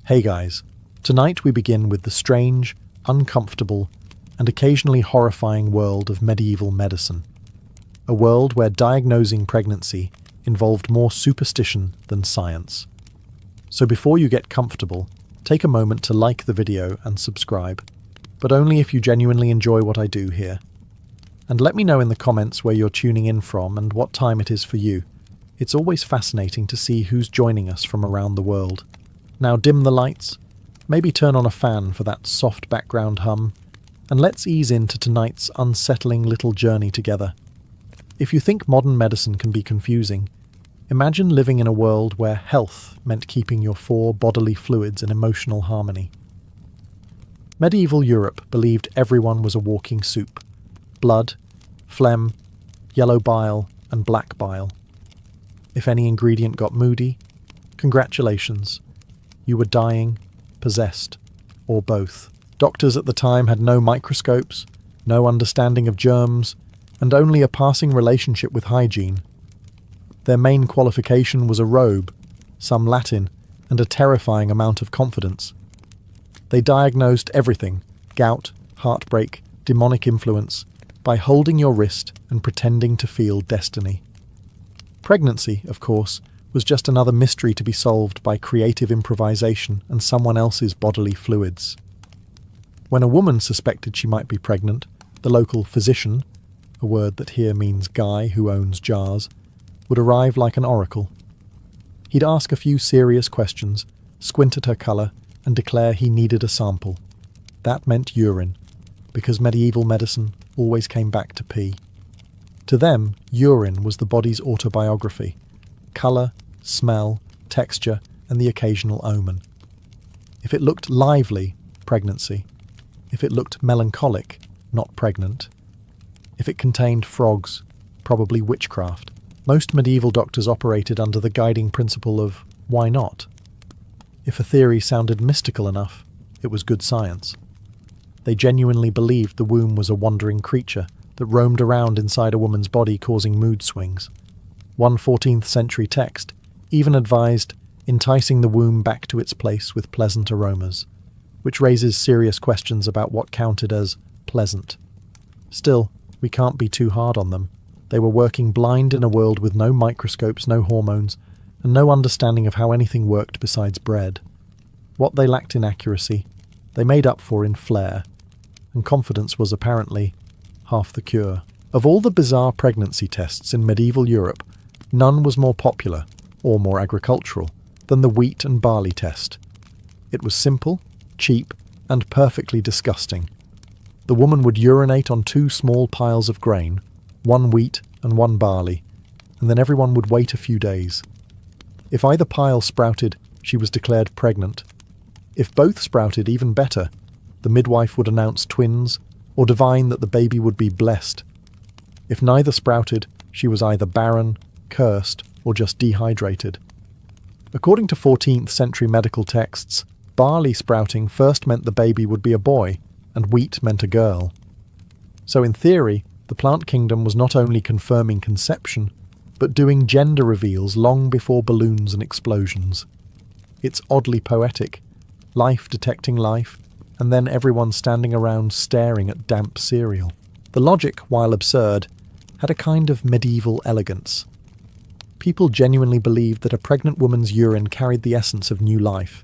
Hey guys, tonight we begin with the strange, uncomfortable, and occasionally horrifying world of medieval medicine. A world where diagnosing pregnancy involved more superstition than science. So before you get comfortable, take a moment to like the video and subscribe, but only if you genuinely enjoy what I do here. And let me know in the comments where you're tuning in from and what time it is for you. It's always fascinating to see who's joining us from around the world. Now dim the lights, maybe turn on a fan for that soft background hum, and let's ease into tonight's unsettling little journey together. If you think modern medicine can be confusing, imagine living in a world where health meant keeping your four bodily fluids in emotional harmony. Medieval Europe believed everyone was a walking soup. Blood, phlegm, yellow bile, and black bile. If any ingredient got moody, congratulations. You were dying, possessed, or both. Doctors at the time had no microscopes, no understanding of germs, and only a passing relationship with hygiene. Their main qualification was a robe, some Latin, and a terrifying amount of confidence. They diagnosed everything, gout, heartbreak, demonic influence, by holding your wrist and pretending to feel destiny. Pregnancy, of course, was just another mystery to be solved by creative improvisation and someone else's bodily fluids. When a woman suspected she might be pregnant, the local physician, a word that here means guy who owns jars, would arrive like an oracle. He'd ask a few serious questions, squint at her colour, and declare he needed a sample. That meant urine, because medieval medicine always came back to pee. To them, urine was the body's autobiography. Colour, smell, texture, and the occasional omen. If it looked lively, pregnancy. If it looked melancholic, not pregnant. If it contained frogs, probably witchcraft. Most medieval doctors operated under the guiding principle of why not? If a theory sounded mystical enough, it was good science. They genuinely believed the womb was a wandering creature that roamed around inside a woman's body causing mood swings. One 14th century text even advised enticing the womb back to its place with pleasant aromas, which raises serious questions about what counted as pleasant. Still, we can't be too hard on them. They were working blind in a world with no microscopes, no hormones, and no understanding of how anything worked besides bread. What they lacked in accuracy, they made up for in flair, and confidence was apparently half the cure. Of all the bizarre pregnancy tests in medieval Europe, none was more popular, or more agricultural, than the wheat and barley test. It was simple, cheap, and perfectly disgusting. The woman would urinate on two small piles of grain, one wheat and one barley, and then everyone would wait a few days. If either pile sprouted, she was declared pregnant. If both sprouted, even better, the midwife would announce twins, or divine that the baby would be blessed. If neither sprouted, she was either barren, cursed, or just dehydrated. According to 14th century medical texts, barley sprouting first meant the baby would be a boy, and wheat meant a girl. So in theory, the plant kingdom was not only confirming conception, but doing gender reveals long before balloons and explosions. It's oddly poetic, life detecting life, and then everyone standing around staring at damp cereal. The logic, while absurd, had a kind of medieval elegance. People genuinely believed that a pregnant woman's urine carried the essence of new life,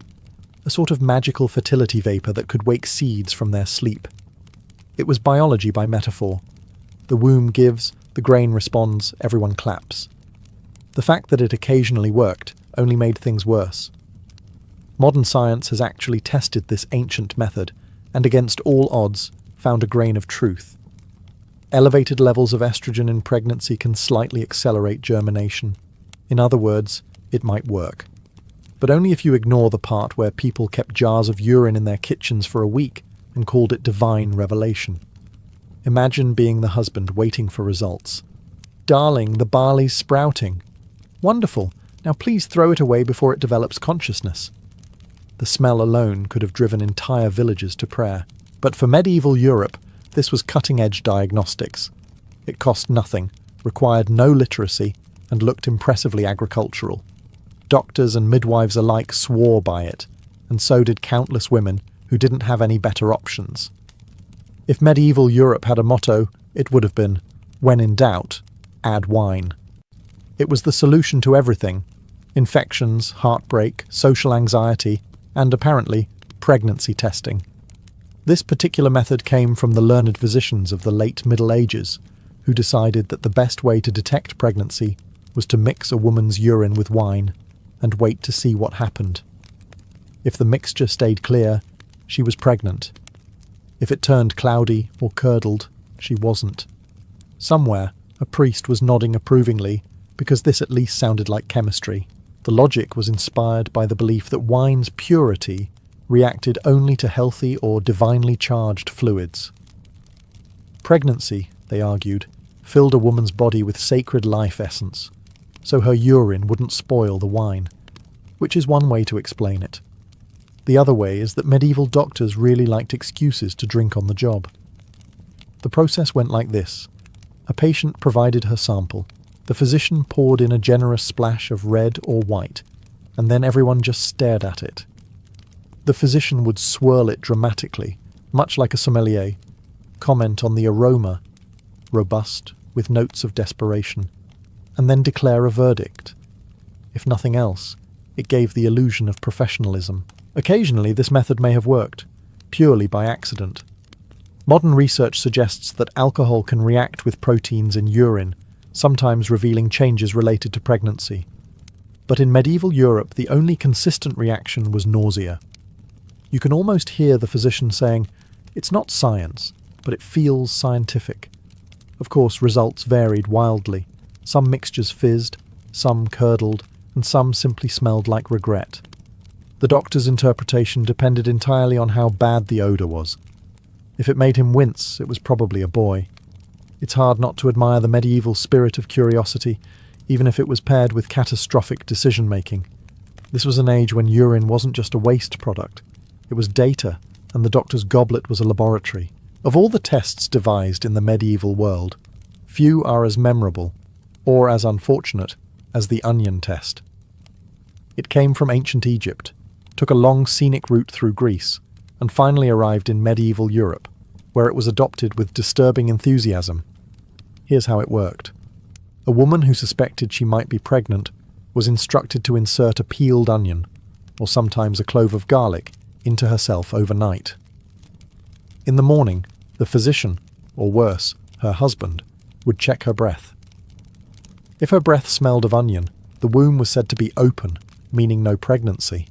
a sort of magical fertility vapour that could wake seeds from their sleep. It was biology by metaphor. The womb gives, the grain responds, everyone claps. The fact that it occasionally worked only made things worse. Modern science has actually tested this ancient method, and against all odds, found a grain of truth. Elevated levels of estrogen in pregnancy can slightly accelerate germination. In other words, it might work. But only if you ignore the part where people kept jars of urine in their kitchens for a week and called it divine revelation. Imagine being the husband waiting for results. Darling, the barley's sprouting. Wonderful. Now please throw it away before it develops consciousness. The smell alone could have driven entire villages to prayer. But for medieval Europe, this was cutting-edge diagnostics. It cost nothing, required no literacy, and looked impressively agricultural. Doctors and midwives alike swore by it, and so did countless women who didn't have any better options. If medieval Europe had a motto, it would have been, "When in doubt, add wine." It was the solution to everything: infections, heartbreak, social anxiety, and apparently, pregnancy testing. This particular method came from the learned physicians of the late Middle Ages, who decided that the best way to detect pregnancy was to mix a woman's urine with wine and wait to see what happened. If the mixture stayed clear, she was pregnant. If it turned cloudy or curdled, she wasn't. Somewhere, a priest was nodding approvingly, because this at least sounded like chemistry. The logic was inspired by the belief that wine's purity reacted only to healthy or divinely charged fluids. Pregnancy, they argued, filled a woman's body with sacred life essence, so her urine wouldn't spoil the wine, which is one way to explain it. The other way is that medieval doctors really liked excuses to drink on the job. The process went like this. A patient provided her sample. The physician poured in a generous splash of red or white, and then everyone just stared at it. The physician would swirl it dramatically, much like a sommelier, comment on the aroma, robust, with notes of desperation, and then declare a verdict. If nothing else, it gave the illusion of professionalism. Occasionally, this method may have worked, purely by accident. Modern research suggests that alcohol can react with proteins in urine, sometimes revealing changes related to pregnancy. But in medieval Europe, the only consistent reaction was nausea. You can almost hear the physician saying, "It's not science, but it feels scientific." Of course, results varied wildly. Some mixtures fizzed, some curdled, and some simply smelled like regret. The doctor's interpretation depended entirely on how bad the odour was. If it made him wince, it was probably a boy. It's hard not to admire the medieval spirit of curiosity, even if it was paired with catastrophic decision-making. This was an age when urine wasn't just a waste product. It was data, and the doctor's goblet was a laboratory. Of all the tests devised in the medieval world, few are as memorable, or as unfortunate, as the onion test. It came from ancient Egypt, took a long scenic route through Greece, and finally arrived in medieval Europe, where it was adopted with disturbing enthusiasm. Here's how it worked. A woman who suspected she might be pregnant was instructed to insert a peeled onion, or sometimes a clove of garlic, into herself overnight. In the morning, the physician, or worse, her husband, would check her breath. If her breath smelled of onion, the womb was said to be open, meaning no pregnancy.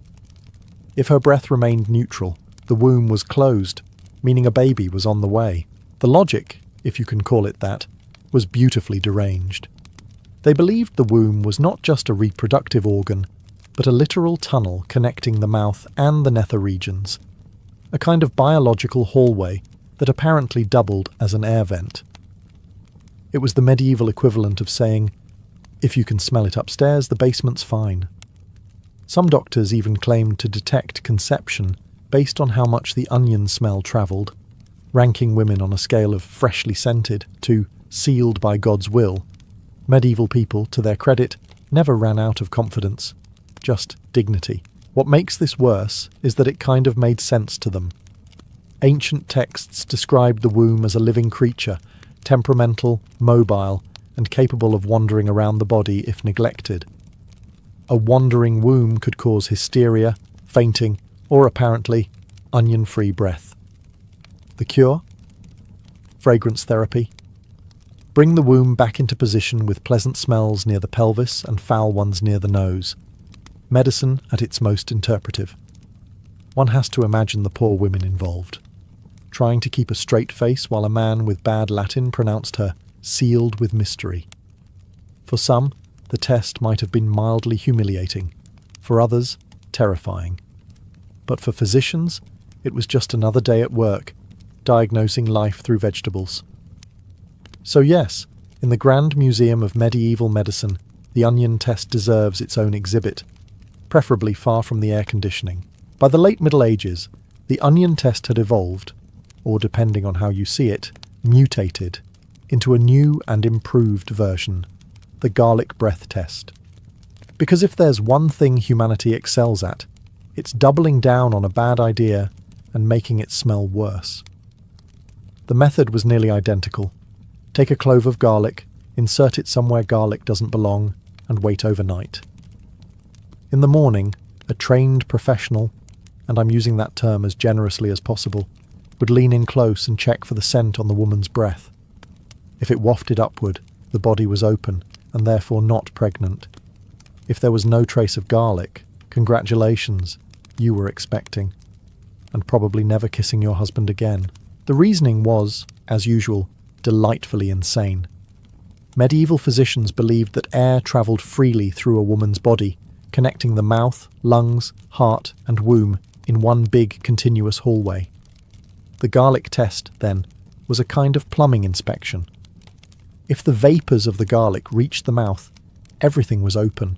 If her breath remained neutral, the womb was closed, meaning a baby was on the way. The logic, if you can call it that, was beautifully deranged. They believed the womb was not just a reproductive organ, but a literal tunnel connecting the mouth and the nether regions, a kind of biological hallway that apparently doubled as an air vent. It was the medieval equivalent of saying, "If you can smell it upstairs, the basement's fine." Some doctors even claimed to detect conception based on how much the onion smell travelled, ranking women on a scale of freshly scented to sealed by God's will. Medieval people, to their credit, never ran out of confidence, just dignity. What makes this worse is that it kind of made sense to them. Ancient texts described the womb as a living creature, temperamental, mobile, and capable of wandering around the body if neglected. A wandering womb could cause hysteria, fainting, or apparently, onion-free breath. The cure? Fragrance therapy. Bring the womb back into position with pleasant smells near the pelvis and foul ones near the nose. Medicine at its most interpretive. One has to imagine the poor women involved, trying to keep a straight face while a man with bad Latin pronounced her sealed with mystery. For some, the test might have been mildly humiliating. For others, terrifying. But for physicians, it was just another day at work, diagnosing life through vegetables. So yes, in the Grand Museum of Medieval Medicine, the onion test deserves its own exhibit, preferably far from the air conditioning. By the late Middle Ages, the onion test had evolved, or depending on how you see it, mutated, into a new and improved version, the garlic breath test. Because if there's one thing humanity excels at, It's doubling down on a bad idea and making it smell worse. The method was nearly identical. Take a clove of garlic, insert it somewhere garlic doesn't belong, and wait overnight. In the morning, a trained professional, and I'm using that term as generously as possible, would lean in close and check for the scent on the woman's breath. If it wafted upward, the body was open and therefore not pregnant. If there was no trace of garlic, congratulations, you were expecting, and probably never kissing your husband again. The reasoning was, as usual, delightfully insane. Medieval physicians believed that air travelled freely through a woman's body, connecting the mouth, lungs, heart, and womb in one big continuous hallway. The garlic test, then, was a kind of plumbing inspection. If the vapours of the garlic reached the mouth, everything was open.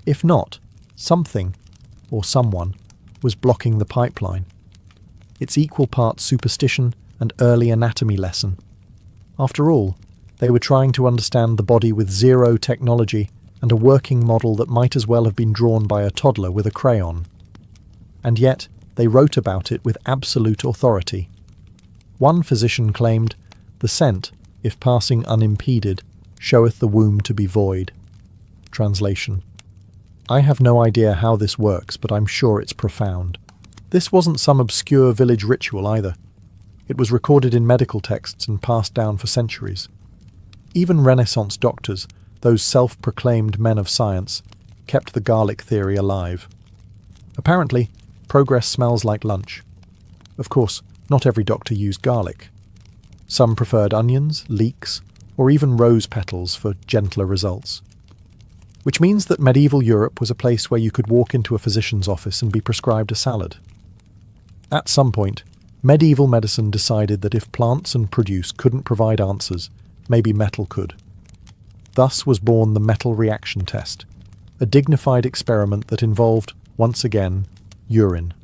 If not, something, or someone, was blocking the pipeline. It's equal parts superstition and early anatomy lesson. After all, they were trying to understand the body with zero technology and a working model that might as well have been drawn by a toddler with a crayon. And yet, they wrote about it with absolute authority. One physician claimed, "The scent, if passing unimpeded, showeth the womb to be void." Translation: I have no idea how this works, but I'm sure it's profound. This wasn't some obscure village ritual either. It was recorded in medical texts and passed down for centuries. Even Renaissance doctors, those self-proclaimed men of science, kept the garlic theory alive. Apparently, progress smells like lunch. Of course, not every doctor used garlic. Some preferred onions, leeks, or even rose petals for gentler results. Which means that medieval Europe was a place where you could walk into a physician's office and be prescribed a salad. At some point, medieval medicine decided that if plants and produce couldn't provide answers, maybe metal could. Thus was born the metal reaction test, a dignified experiment that involved, once again, urine.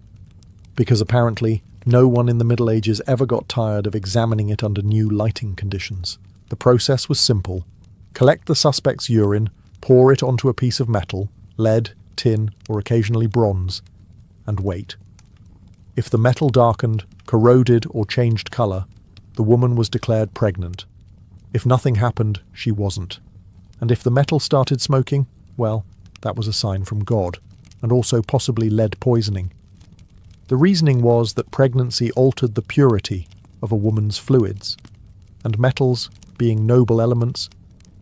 Because apparently, no one in the Middle Ages ever got tired of examining it under new lighting conditions. The process was simple. Collect the suspect's urine, pour it onto a piece of metal, lead, tin, or occasionally bronze, and wait. If the metal darkened, corroded, or changed colour, the woman was declared pregnant. If nothing happened, she wasn't. And if the metal started smoking, well, that was a sign from God, and also possibly lead poisoning. The reasoning was that pregnancy altered the purity of a woman's fluids, and metals, being noble elements,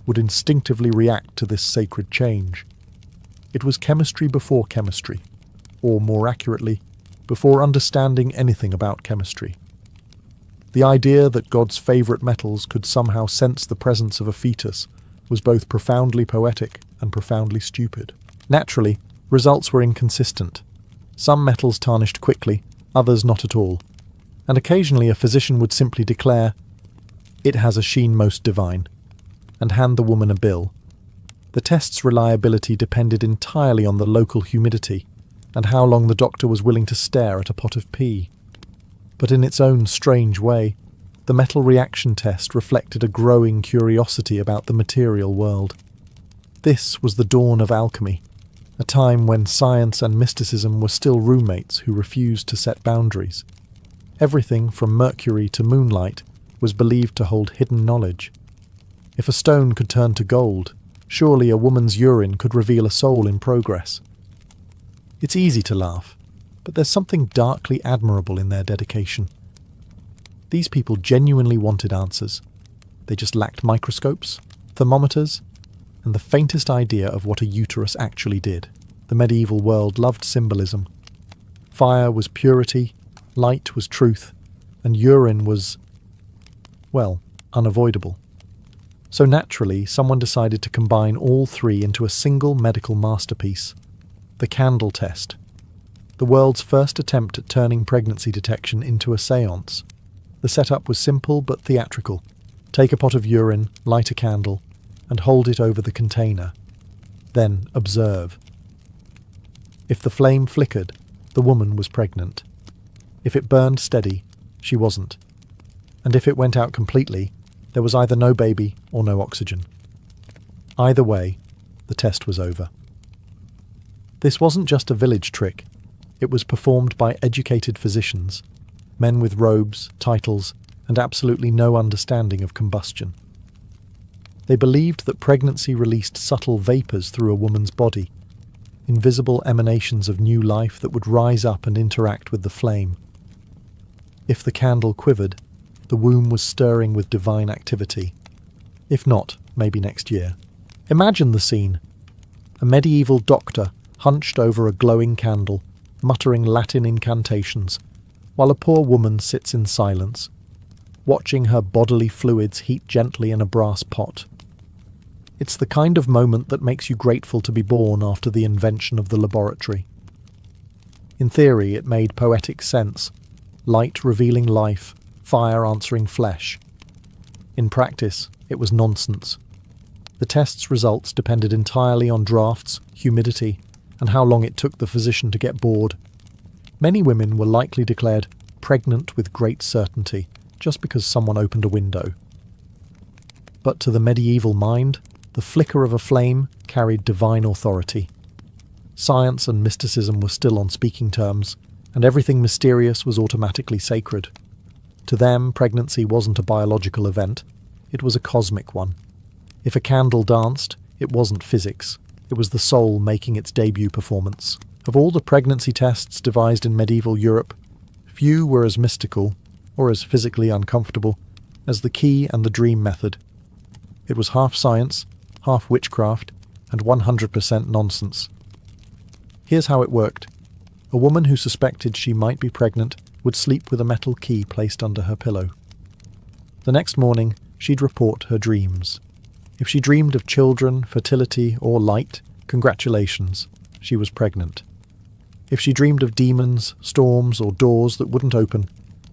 would instinctively react to this sacred change. It was chemistry before chemistry, or more accurately, before understanding anything about chemistry. The idea that God's favourite metals could somehow sense the presence of a fetus was both profoundly poetic and profoundly stupid. Naturally, results were inconsistent. Some metals tarnished quickly, others not at all, and occasionally a physician would simply declare, "It has a sheen most divine," and hand the woman a bill. The test's reliability depended entirely on the local humidity and how long the doctor was willing to stare at a pot of pee. But in its own strange way, the metal reaction test reflected a growing curiosity about the material world. This was the dawn of alchemy, a time when science and mysticism were still roommates who refused to set boundaries. Everything from mercury to moonlight was believed to hold hidden knowledge. If a stone could turn to gold, surely a woman's urine could reveal a soul in progress. It's easy to laugh, but there's something darkly admirable in their dedication. These people genuinely wanted answers. They just lacked microscopes, thermometers, and the faintest idea of what a uterus actually did. The medieval world loved symbolism. Fire was purity, light was truth, and urine was, well, unavoidable. So naturally, someone decided to combine all three into a single medical masterpiece, the candle test, the world's first attempt at turning pregnancy detection into a séance. The setup was simple but theatrical. Take a pot of urine, light a candle, and hold it over the container. Then observe. If the flame flickered, the woman was pregnant. If it burned steady, she wasn't. And if it went out completely, there was either no baby or no oxygen. Either way, the test was over. This wasn't just a village trick. It was performed by educated physicians, men with robes, titles, and absolutely no understanding of combustion. They believed that pregnancy released subtle vapours through a woman's body, invisible emanations of new life that would rise up and interact with the flame. If the candle quivered, the womb was stirring with divine activity. If not, maybe next year. Imagine the scene. A medieval doctor hunched over a glowing candle, muttering Latin incantations, while a poor woman sits in silence, watching her bodily fluids heat gently in a brass pot. It's the kind of moment that makes you grateful to be born after the invention of the laboratory. In theory, it made poetic sense. Light revealing life, fire answering flesh. In practice, it was nonsense. The test's results depended entirely on drafts, humidity, and how long it took the physician to get bored. Many women were likely declared pregnant with great certainty just because someone opened a window. But to the medieval mind, the flicker of a flame carried divine authority. Science and mysticism were still on speaking terms, and everything mysterious was automatically sacred. To them, pregnancy wasn't a biological event, it was a cosmic one. If a candle danced, it wasn't physics, it was the soul making its debut performance. Of all the pregnancy tests devised in medieval Europe, few were as mystical, or as physically uncomfortable, as the key and the dream method. It was half science, half witchcraft, and 100% nonsense. Here's how it worked. A woman who suspected she might be pregnant would sleep with a metal key placed under her pillow. The next morning, she'd report her dreams. If she dreamed of children, fertility, or light, congratulations, she was pregnant. If she dreamed of demons, storms, or doors that wouldn't open,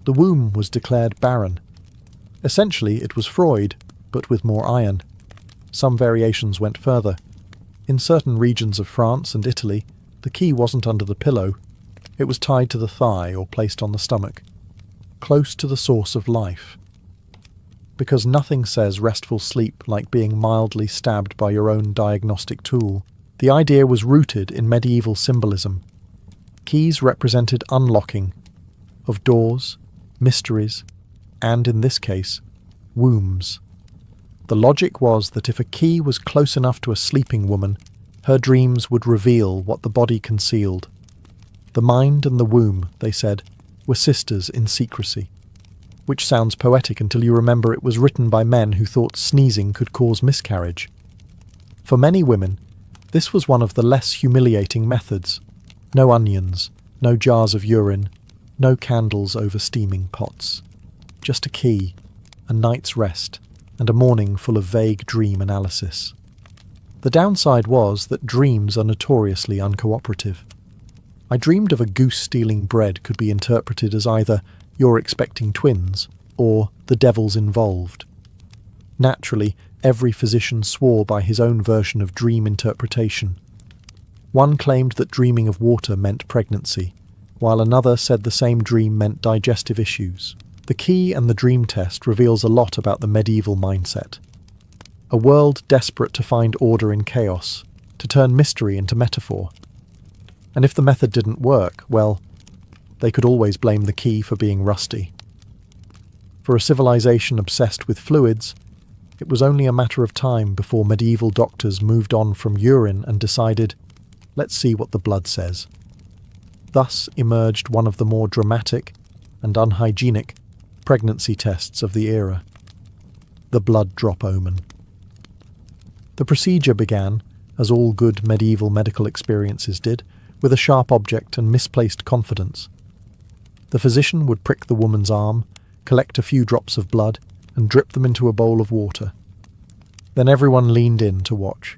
the womb was declared barren. Essentially, it was Freud, but with more iron. Some variations went further. In certain regions of France and Italy, the key wasn't under the pillow. It was tied to the thigh or placed on the stomach, close to the source of life. Because nothing says restful sleep like being mildly stabbed by your own diagnostic tool, the idea was rooted in medieval symbolism. Keys represented unlocking of doors, mysteries, and, in this case, wombs. The logic was that if a key was close enough to a sleeping woman, her dreams would reveal what the body concealed. The mind and the womb, they said, were sisters in secrecy. Which sounds poetic until you remember it was written by men who thought sneezing could cause miscarriage. For many women, this was one of the less humiliating methods. No onions, no jars of urine, no candles over steaming pots. Just a key, a night's rest, and a morning full of vague dream analysis. The downside was that dreams are notoriously uncooperative. I dreamed of a goose stealing bread could be interpreted as either "you're expecting twins" or "the devil's involved." Naturally, every physician swore by his own version of dream interpretation. One claimed that dreaming of water meant pregnancy, while another said the same dream meant digestive issues. The key and the dream test reveals a lot about the medieval mindset. A world desperate to find order in chaos, to turn mystery into metaphor. And if the method didn't work, well, they could always blame the key for being rusty. For a civilization obsessed with fluids, it was only a matter of time before medieval doctors moved on from urine and decided, let's see what the blood says. Thus emerged one of the more dramatic and unhygienic pregnancy tests of the era, the blood drop omen. The procedure began, as all good medieval medical experiences did, with a sharp object and misplaced confidence. The physician would prick the woman's arm, collect a few drops of blood, and drip them into a bowl of water. Then everyone leaned in to watch.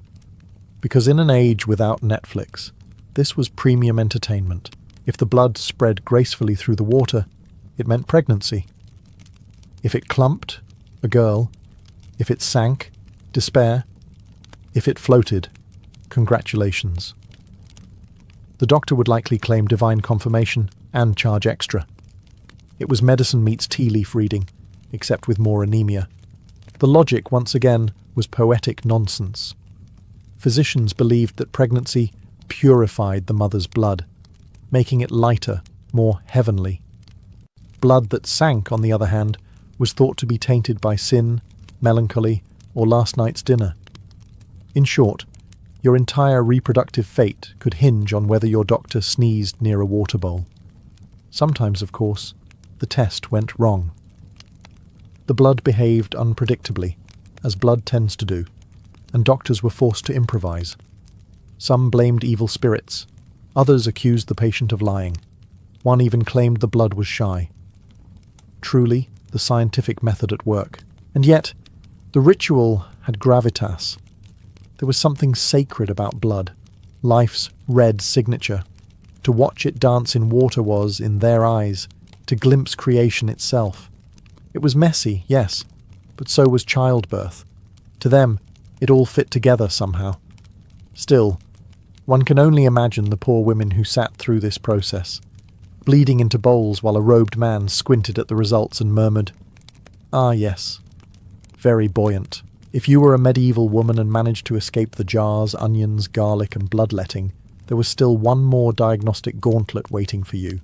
Because in an age without Netflix, this was premium entertainment. If the blood spread gracefully through the water, it meant pregnancy. If it clumped, a girl. If it sank, despair. If it floated, congratulations. The doctor would likely claim divine confirmation and charge extra. It was medicine meets tea leaf reading, except with more anemia. The logic, once again, was poetic nonsense. Physicians believed that pregnancy purified the mother's blood. making it lighter, more heavenly. Blood that sank, on the other hand, was thought to be tainted by sin, melancholy, or last night's dinner. In short, your entire reproductive fate could hinge on whether your doctor sneezed near a water bowl. Sometimes, of course, the test went wrong. The blood behaved unpredictably, as blood tends to do, and doctors were forced to improvise. Some blamed evil spirits, others accused the patient of lying. One even claimed the blood was shy. Truly, the scientific method at work. And yet, the ritual had gravitas. There was something sacred about blood, life's red signature. To watch it dance in water was, in their eyes, to glimpse creation itself. It was messy, yes, but so was childbirth. To them, it all fit together somehow. Still, one can only imagine the poor women who sat through this process, bleeding into bowls while a robed man squinted at the results and murmured, "Ah, yes. Very buoyant. If you were a medieval woman and managed to escape the jars, onions, garlic, and bloodletting, there was still one more diagnostic gauntlet waiting for you.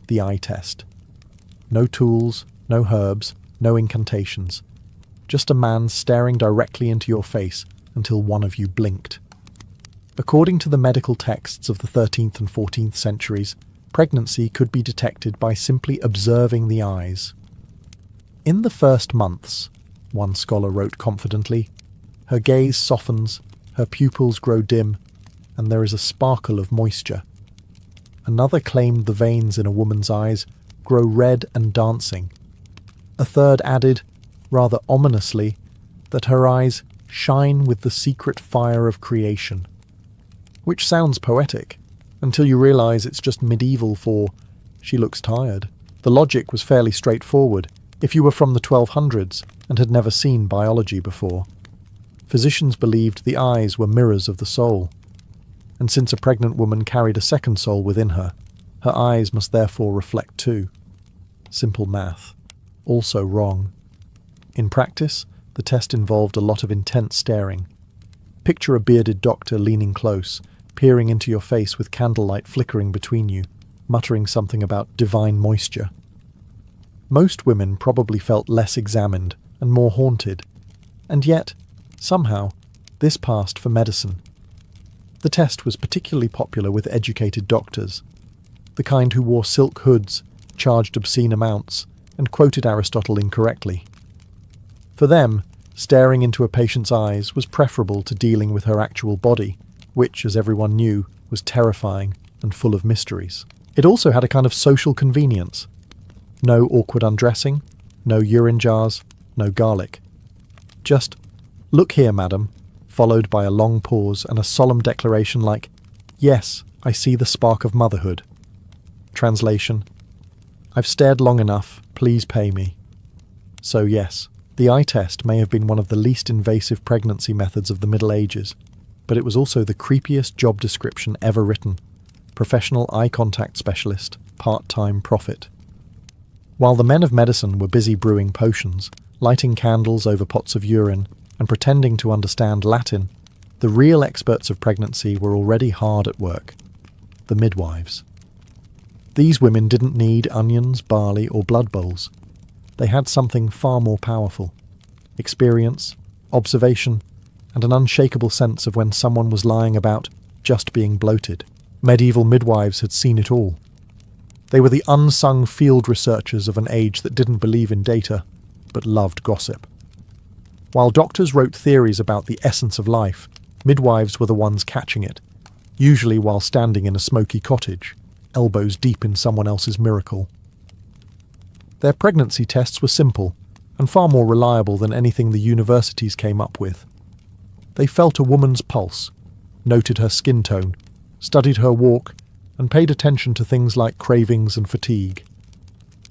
The eye test. No tools, no herbs, no incantations. Just a man staring directly into your face until one of you blinked." According to the medical texts of the 13th and 14th centuries, pregnancy could be detected by simply observing the eyes. "In the first months," one scholar wrote confidently, "her gaze softens, her pupils grow dim, and there is a sparkle of moisture." Another claimed the veins in a woman's eyes grow red and dancing. A third added, rather ominously, that her eyes shine with the secret fire of creation. Which sounds poetic, until you realize it's just medieval for, "she looks tired." The logic was fairly straightforward if you were from the 1200s and had never seen biology before. Physicians believed the eyes were mirrors of the soul, and since a pregnant woman carried a second soul within her, her eyes must therefore reflect too. Simple math. Also wrong. In practice, the test involved a lot of intense staring. Picture a bearded doctor leaning close, peering into your face with candlelight flickering between you, muttering something about divine moisture. Most women probably felt less examined and more haunted, and yet, somehow, this passed for medicine. The test was particularly popular with educated doctors, the kind who wore silk hoods, charged obscene amounts, and quoted Aristotle incorrectly. For them, staring into a patient's eyes was preferable to dealing with her actual body, which, as everyone knew, was terrifying and full of mysteries. It also had a kind of social convenience. No awkward undressing, no urine jars, no garlic. Just, "Look here, madam," followed by a long pause and a solemn declaration like, "Yes, I see the spark of motherhood." Translation: "I've stared long enough, please pay me." So yes, the eye test may have been one of the least invasive pregnancy methods of the Middle Ages, but it was also the creepiest job description ever written: professional eye contact specialist, part-time prophet. While the men of medicine were busy brewing potions, lighting candles over pots of urine, and pretending to understand Latin, the real experts of pregnancy were already hard at work: the midwives. These women didn't need onions, barley, or blood bowls. They had something far more powerful: experience, observation, and an unshakable sense of when someone was lying about just being bloated. Medieval midwives had seen it all. They were the unsung field researchers of an age that didn't believe in data, but loved gossip. While doctors wrote theories about the essence of life, midwives were the ones catching it, usually while standing in a smoky cottage, elbows deep in someone else's miracle. Their pregnancy tests were simple, and far more reliable than anything the universities came up with. They felt a woman's pulse, noted her skin tone, studied her walk, and paid attention to things like cravings and fatigue.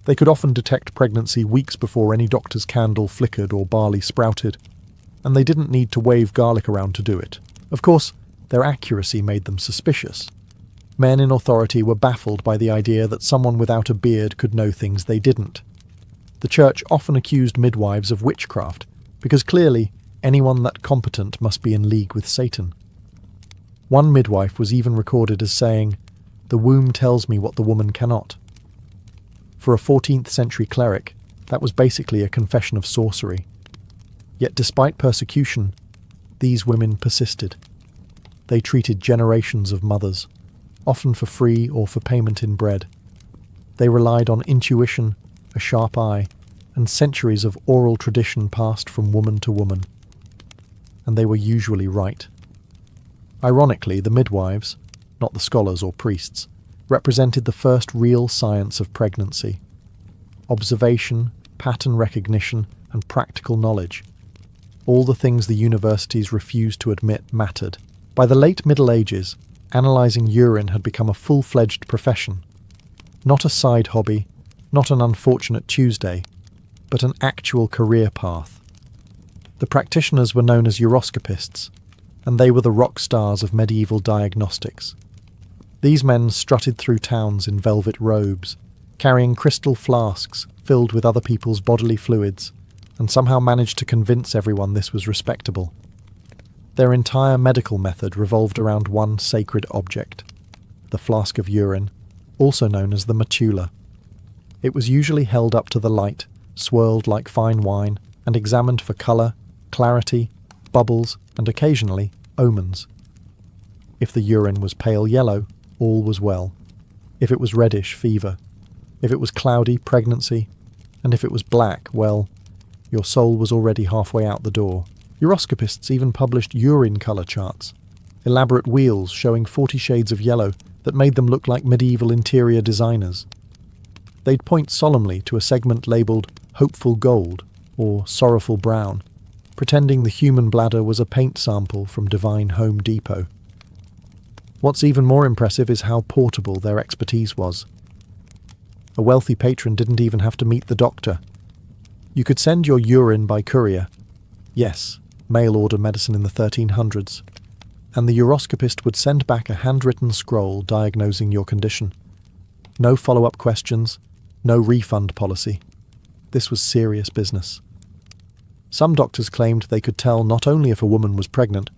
They could often detect pregnancy weeks before any doctor's candle flickered or barley sprouted, and they didn't need to wave garlic around to do it. Of course, their accuracy made them suspicious. Men in authority were baffled by the idea that someone without a beard could know things they didn't. The church often accused midwives of witchcraft, because clearly anyone that competent must be in league with Satan. One midwife was even recorded as saying, The womb tells me what the woman cannot. For a 14th century cleric, that was basically a confession of sorcery. Yet despite persecution, these women persisted. They treated generations of mothers, often for free or for payment in bread. They relied on intuition, a sharp eye, and centuries of oral tradition passed from woman to woman. And they were usually right. Ironically, the midwives, not the scholars or priests, represented the first real science of pregnancy. Observation, pattern recognition, and practical knowledge. All the things the universities refused to admit mattered. By the late Middle Ages, analysing urine had become a full-fledged profession. Not a side hobby, not an unfortunate Tuesday, but an actual career path. The practitioners were known as uroscopists, and they were the rock stars of medieval diagnostics. These men strutted through towns in velvet robes, carrying crystal flasks filled with other people's bodily fluids, and somehow managed to convince everyone this was respectable. Their entire medical method revolved around one sacred object, the flask of urine, also known as the matula. It was usually held up to the light, swirled like fine wine, and examined for colour, clarity, bubbles, and occasionally omens. If the urine was pale yellow, all was well. If it was reddish, fever. If it was cloudy, pregnancy. And if it was black, well, your soul was already halfway out the door. Uroscopists even published urine colour charts, elaborate wheels showing 40 shades of yellow that made them look like medieval interior designers. They'd point solemnly to a segment labelled hopeful gold or sorrowful brown, pretending the human bladder was a paint sample from Divine Home Depot. What's even more impressive is how portable their expertise was. A wealthy patron didn't even have to meet the doctor. You could send your urine by courier. Yes, mail-order medicine in the 1300s. And the uroscopist would send back a handwritten scroll diagnosing your condition. No follow-up questions, no refund policy. This was serious business. Some doctors claimed they could tell not only if a woman was pregnant,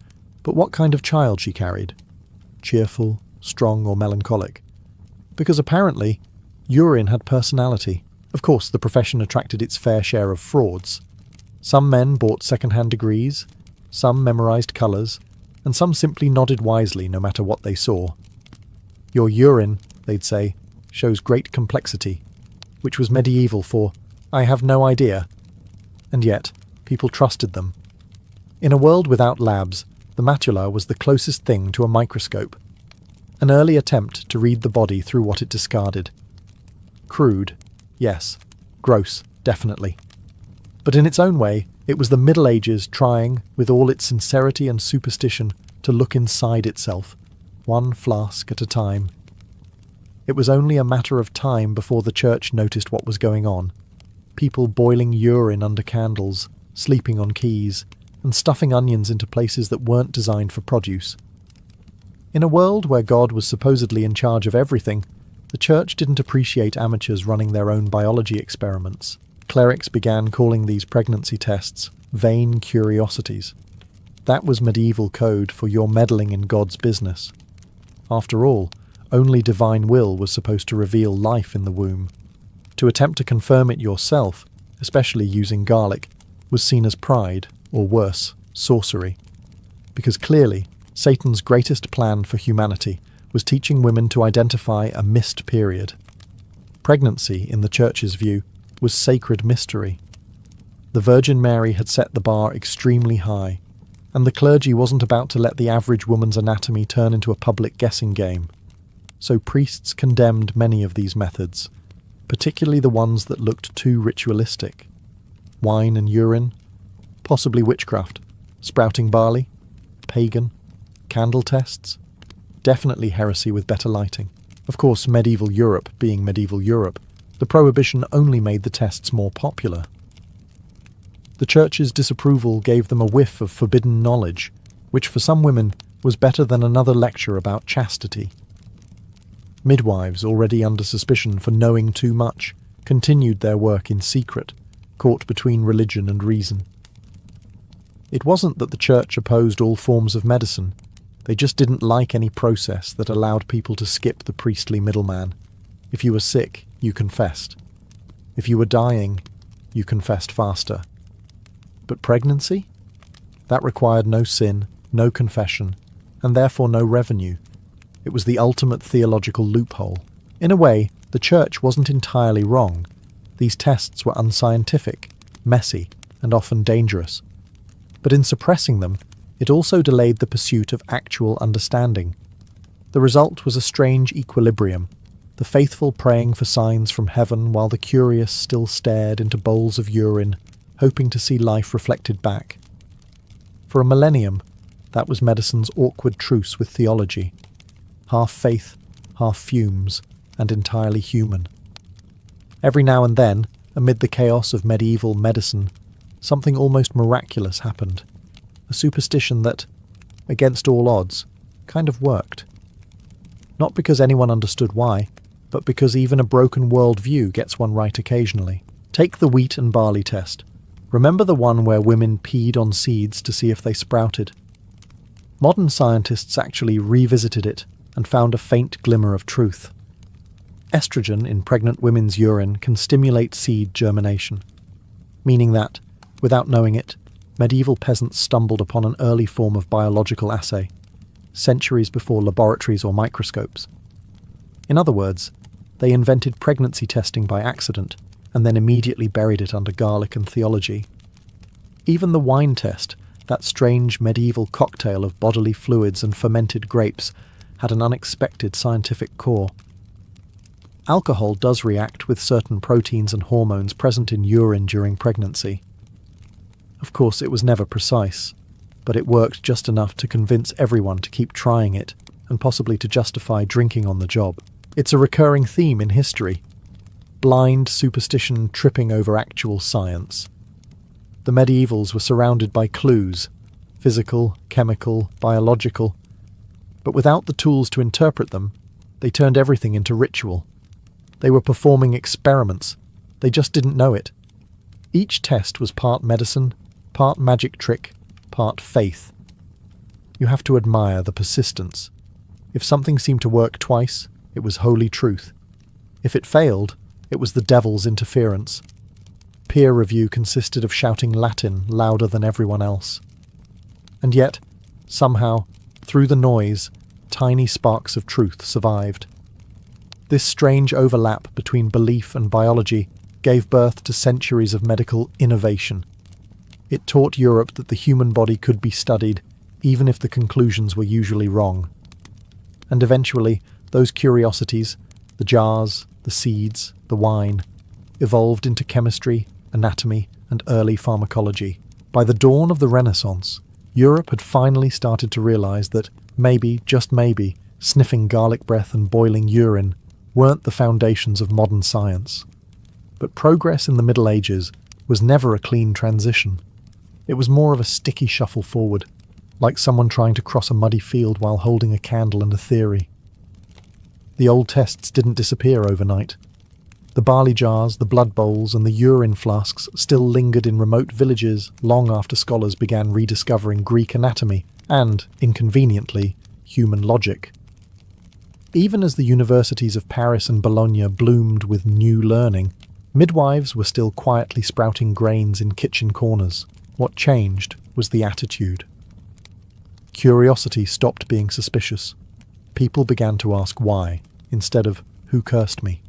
but what kind of child she carried. Cheerful, strong, or melancholic. Because apparently, urine had personality. Of course, the profession attracted its fair share of frauds. Some men bought second-hand degrees, some memorized colours, and some simply nodded wisely no matter what they saw. Your urine, they'd say, shows great complexity, which was medieval for, I have no idea. And yet, people trusted them. In a world without labs, the matula was the closest thing to a microscope, an early attempt to read the body through what it discarded. Crude, yes. Gross, definitely. But in its own way, it was the Middle Ages trying, with all its sincerity and superstition, to look inside itself, one flask at a time. It was only a matter of time before the church noticed what was going on. People boiling urine under candles, sleeping on keys, and stuffing onions into places that weren't designed for produce. In a world where God was supposedly in charge of everything, the church didn't appreciate amateurs running their own biology experiments. Clerics began calling these pregnancy tests vain curiosities. That was medieval code for you're meddling in God's business. After all, only divine will was supposed to reveal life in the womb. To attempt to confirm it yourself, especially using garlic, was seen as pride, or worse, sorcery. Because clearly, Satan's greatest plan for humanity was teaching women to identify a missed period. Pregnancy, in the church's view, was sacred mystery. The Virgin Mary had set the bar extremely high, and the clergy wasn't about to let the average woman's anatomy turn into a public guessing game. So priests condemned many of these methods, particularly the ones that looked too ritualistic. Wine and urine, possibly witchcraft, sprouting barley, pagan, candle tests, definitely heresy with better lighting. Of course, medieval Europe being medieval Europe, the prohibition only made the tests more popular. The church's disapproval gave them a whiff of forbidden knowledge, which for some women was better than another lecture about chastity. Midwives, already under suspicion for knowing too much, continued their work in secret, caught between religion and reason. It wasn't that the church opposed all forms of medicine. They just didn't like any process that allowed people to skip the priestly middleman. If you were sick, you confessed. If you were dying, you confessed faster. But pregnancy? That required no sin, no confession, and therefore no revenue. It was the ultimate theological loophole. In a way, the Church wasn't entirely wrong. These tests were unscientific, messy, and often dangerous. But in suppressing them, it also delayed the pursuit of actual understanding. The result was a strange equilibrium, the faithful praying for signs from heaven while the curious still stared into bowls of urine, hoping to see life reflected back. For a millennium, that was medicine's awkward truce with theology. Half faith, half fumes, and entirely human. Every now and then, amid the chaos of medieval medicine, something almost miraculous happened. A superstition that, against all odds, kind of worked. Not because anyone understood why, but because even a broken worldview gets one right occasionally. Take the wheat and barley test. Remember the one where women peed on seeds to see if they sprouted? Modern scientists actually revisited it and found a faint glimmer of truth. Estrogen in pregnant women's urine can stimulate seed germination, meaning that, without knowing it, medieval peasants stumbled upon an early form of biological assay, centuries before laboratories or microscopes. In other words, they invented pregnancy testing by accident and then immediately buried it under garlic and theology. Even the wine test, that strange medieval cocktail of bodily fluids and fermented grapes, had an unexpected scientific core. Alcohol does react with certain proteins and hormones present in urine during pregnancy. Of course, it was never precise, but it worked just enough to convince everyone to keep trying it, and possibly to justify drinking on the job. It's a recurring theme in history. Blind superstition tripping over actual science. The medievals were surrounded by clues, physical, chemical, biological, but without the tools to interpret them, they turned everything into ritual. They were performing experiments. They just didn't know it. Each test was part medicine, part magic trick, part faith. You have to admire the persistence. If something seemed to work twice, it was holy truth. If it failed, it was the devil's interference. Peer review consisted of shouting Latin louder than everyone else. And yet, somehow, through the noise, tiny sparks of truth survived. This strange overlap between belief and biology gave birth to centuries of medical innovation. It taught Europe that the human body could be studied, even if the conclusions were usually wrong. And eventually, those curiosities, the jars, the seeds, the wine, evolved into chemistry, anatomy, and early pharmacology. By the dawn of the Renaissance, Europe had finally started to realize that maybe, just maybe, sniffing garlic breath and boiling urine weren't the foundations of modern science. But progress in the Middle Ages was never a clean transition. It was more of a sticky shuffle forward, like someone trying to cross a muddy field while holding a candle and a theory. The old tests didn't disappear overnight. The barley jars, the blood bowls, and the urine flasks still lingered in remote villages long after scholars began rediscovering Greek anatomy and, inconveniently, human logic. Even as the universities of Paris and Bologna bloomed with new learning, midwives were still quietly sprouting grains in kitchen corners. What changed was the attitude. Curiosity stopped being suspicious. People began to ask why, instead of who cursed me.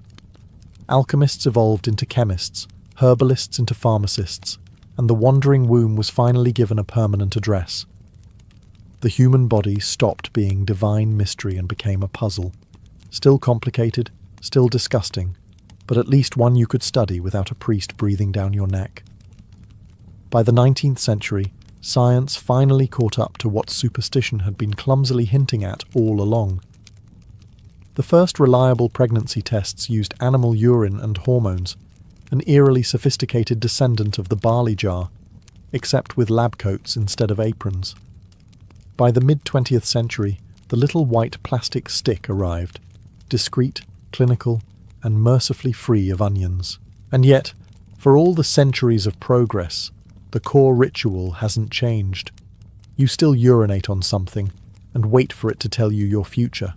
Alchemists evolved into chemists, herbalists into pharmacists, and the wandering womb was finally given a permanent address. The human body stopped being divine mystery and became a puzzle. Still complicated, still disgusting, but at least one you could study without a priest breathing down your neck. By the 19th century, science finally caught up to what superstition had been clumsily hinting at all along. The first reliable pregnancy tests used animal urine and hormones, an eerily sophisticated descendant of the barley jar, except with lab coats instead of aprons. By the mid-20th century, the little white plastic stick arrived, discreet, clinical, and mercifully free of onions. And yet, for all the centuries of progress, the core ritual hasn't changed. You still urinate on something, and wait for it to tell you your future.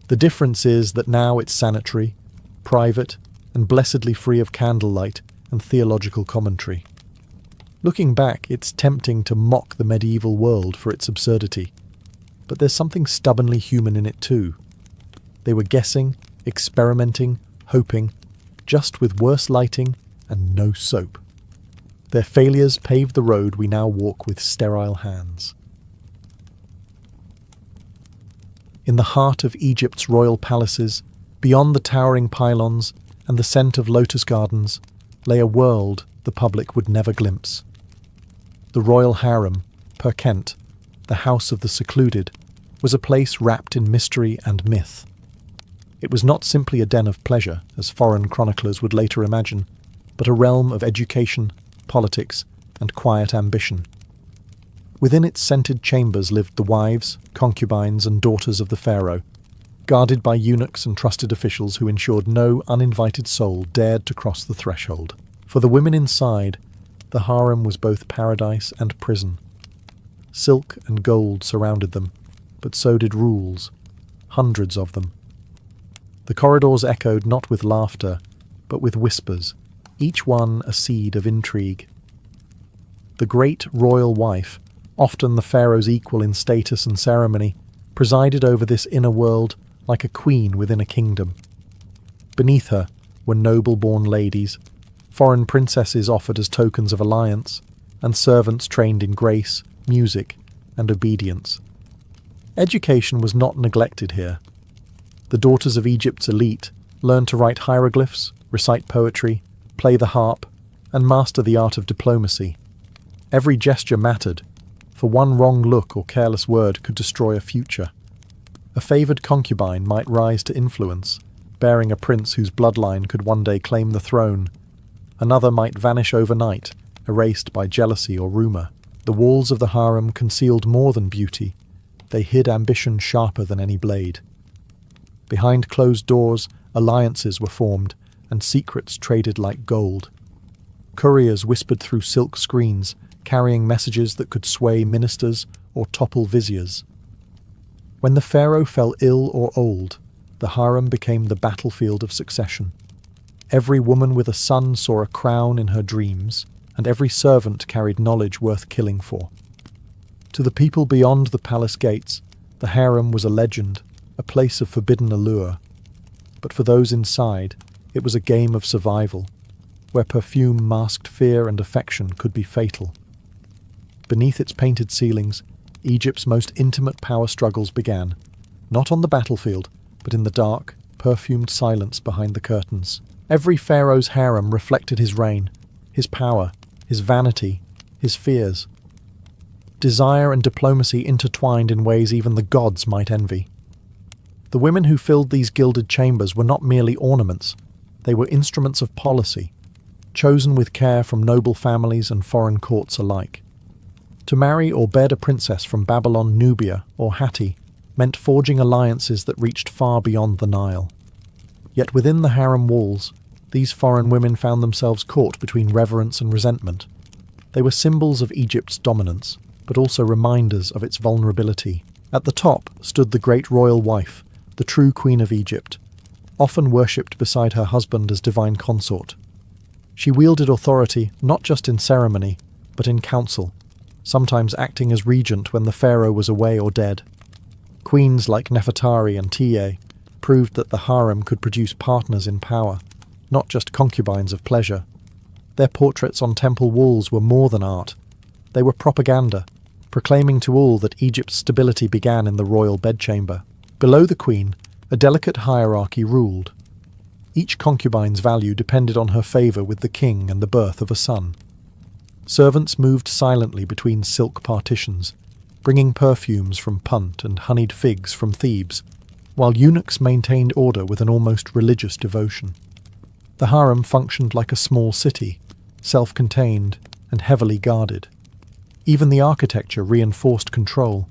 The difference is that now it's sanitary, private, and blessedly free of candlelight and theological commentary. Looking back, it's tempting to mock the medieval world for its absurdity, but there's something stubbornly human in it too. They were guessing, experimenting, hoping, just with worse lighting and no soap. Their failures paved the road we now walk with sterile hands. In the heart of Egypt's royal palaces, beyond the towering pylons and the scent of lotus gardens, lay a world the public would never glimpse. The royal harem, per Kent, the house of the secluded, was a place wrapped in mystery and myth. It was not simply a den of pleasure, as foreign chroniclers would later imagine, but a realm of education, politics, and quiet ambition. Within its scented chambers lived the wives, concubines, and daughters of the pharaoh, guarded by eunuchs and trusted officials who ensured no uninvited soul dared to cross the threshold. For the women inside, the harem was both paradise and prison. Silk and gold surrounded them, but so did rules, hundreds of them. The corridors echoed not with laughter, but with whispers, each one a seed of intrigue. The great royal wife, often the pharaoh's equal in status and ceremony, presided over this inner world like a queen within a kingdom. Beneath her were noble-born ladies, foreign princesses offered as tokens of alliance, and servants trained in grace, music, and obedience. Education was not neglected here. The daughters of Egypt's elite learned to write hieroglyphs, recite poetry, play the harp, and master the art of diplomacy. Every gesture mattered, for one wrong look or careless word could destroy a future. A favoured concubine might rise to influence, bearing a prince whose bloodline could one day claim the throne. Another might vanish overnight, erased by jealousy or rumour. The walls of the harem concealed more than beauty. They hid ambition sharper than any blade. Behind closed doors, alliances were formed, and secrets traded like gold. Couriers whispered through silk screens, carrying messages that could sway ministers or topple viziers. When the pharaoh fell ill or old, the harem became the battlefield of succession. Every woman with a son saw a crown in her dreams, and every servant carried knowledge worth killing for. To the people beyond the palace gates, the harem was a legend, a place of forbidden allure. But for those inside, it was a game of survival, where perfume masked fear and affection could be fatal. Beneath its painted ceilings, Egypt's most intimate power struggles began, not on the battlefield, but in the dark, perfumed silence behind the curtains. Every pharaoh's harem reflected his reign, his power, his vanity, his fears. Desire and diplomacy intertwined in ways even the gods might envy. The women who filled these gilded chambers were not merely ornaments, they were instruments of policy, chosen with care from noble families and foreign courts alike. To marry or bed a princess from Babylon, Nubia, or Hatti meant forging alliances that reached far beyond the Nile. Yet within the harem walls, these foreign women found themselves caught between reverence and resentment. They were symbols of Egypt's dominance, but also reminders of its vulnerability. At the top stood the great royal wife, the true queen of Egypt, often worshipped beside her husband as divine consort. She wielded authority not just in ceremony, but in council, sometimes acting as regent when the pharaoh was away or dead. Queens like Nefertari and Tiye proved that the harem could produce partners in power, not just concubines of pleasure. Their portraits on temple walls were more than art. They were propaganda, proclaiming to all that Egypt's stability began in the royal bedchamber. Below the queen, a delicate hierarchy ruled. Each concubine's value depended on her favour with the king and the birth of a son. Servants moved silently between silk partitions, bringing perfumes from Punt and honeyed figs from Thebes, while eunuchs maintained order with an almost religious devotion. The harem functioned like a small city, self-contained and heavily guarded. Even the architecture reinforced control.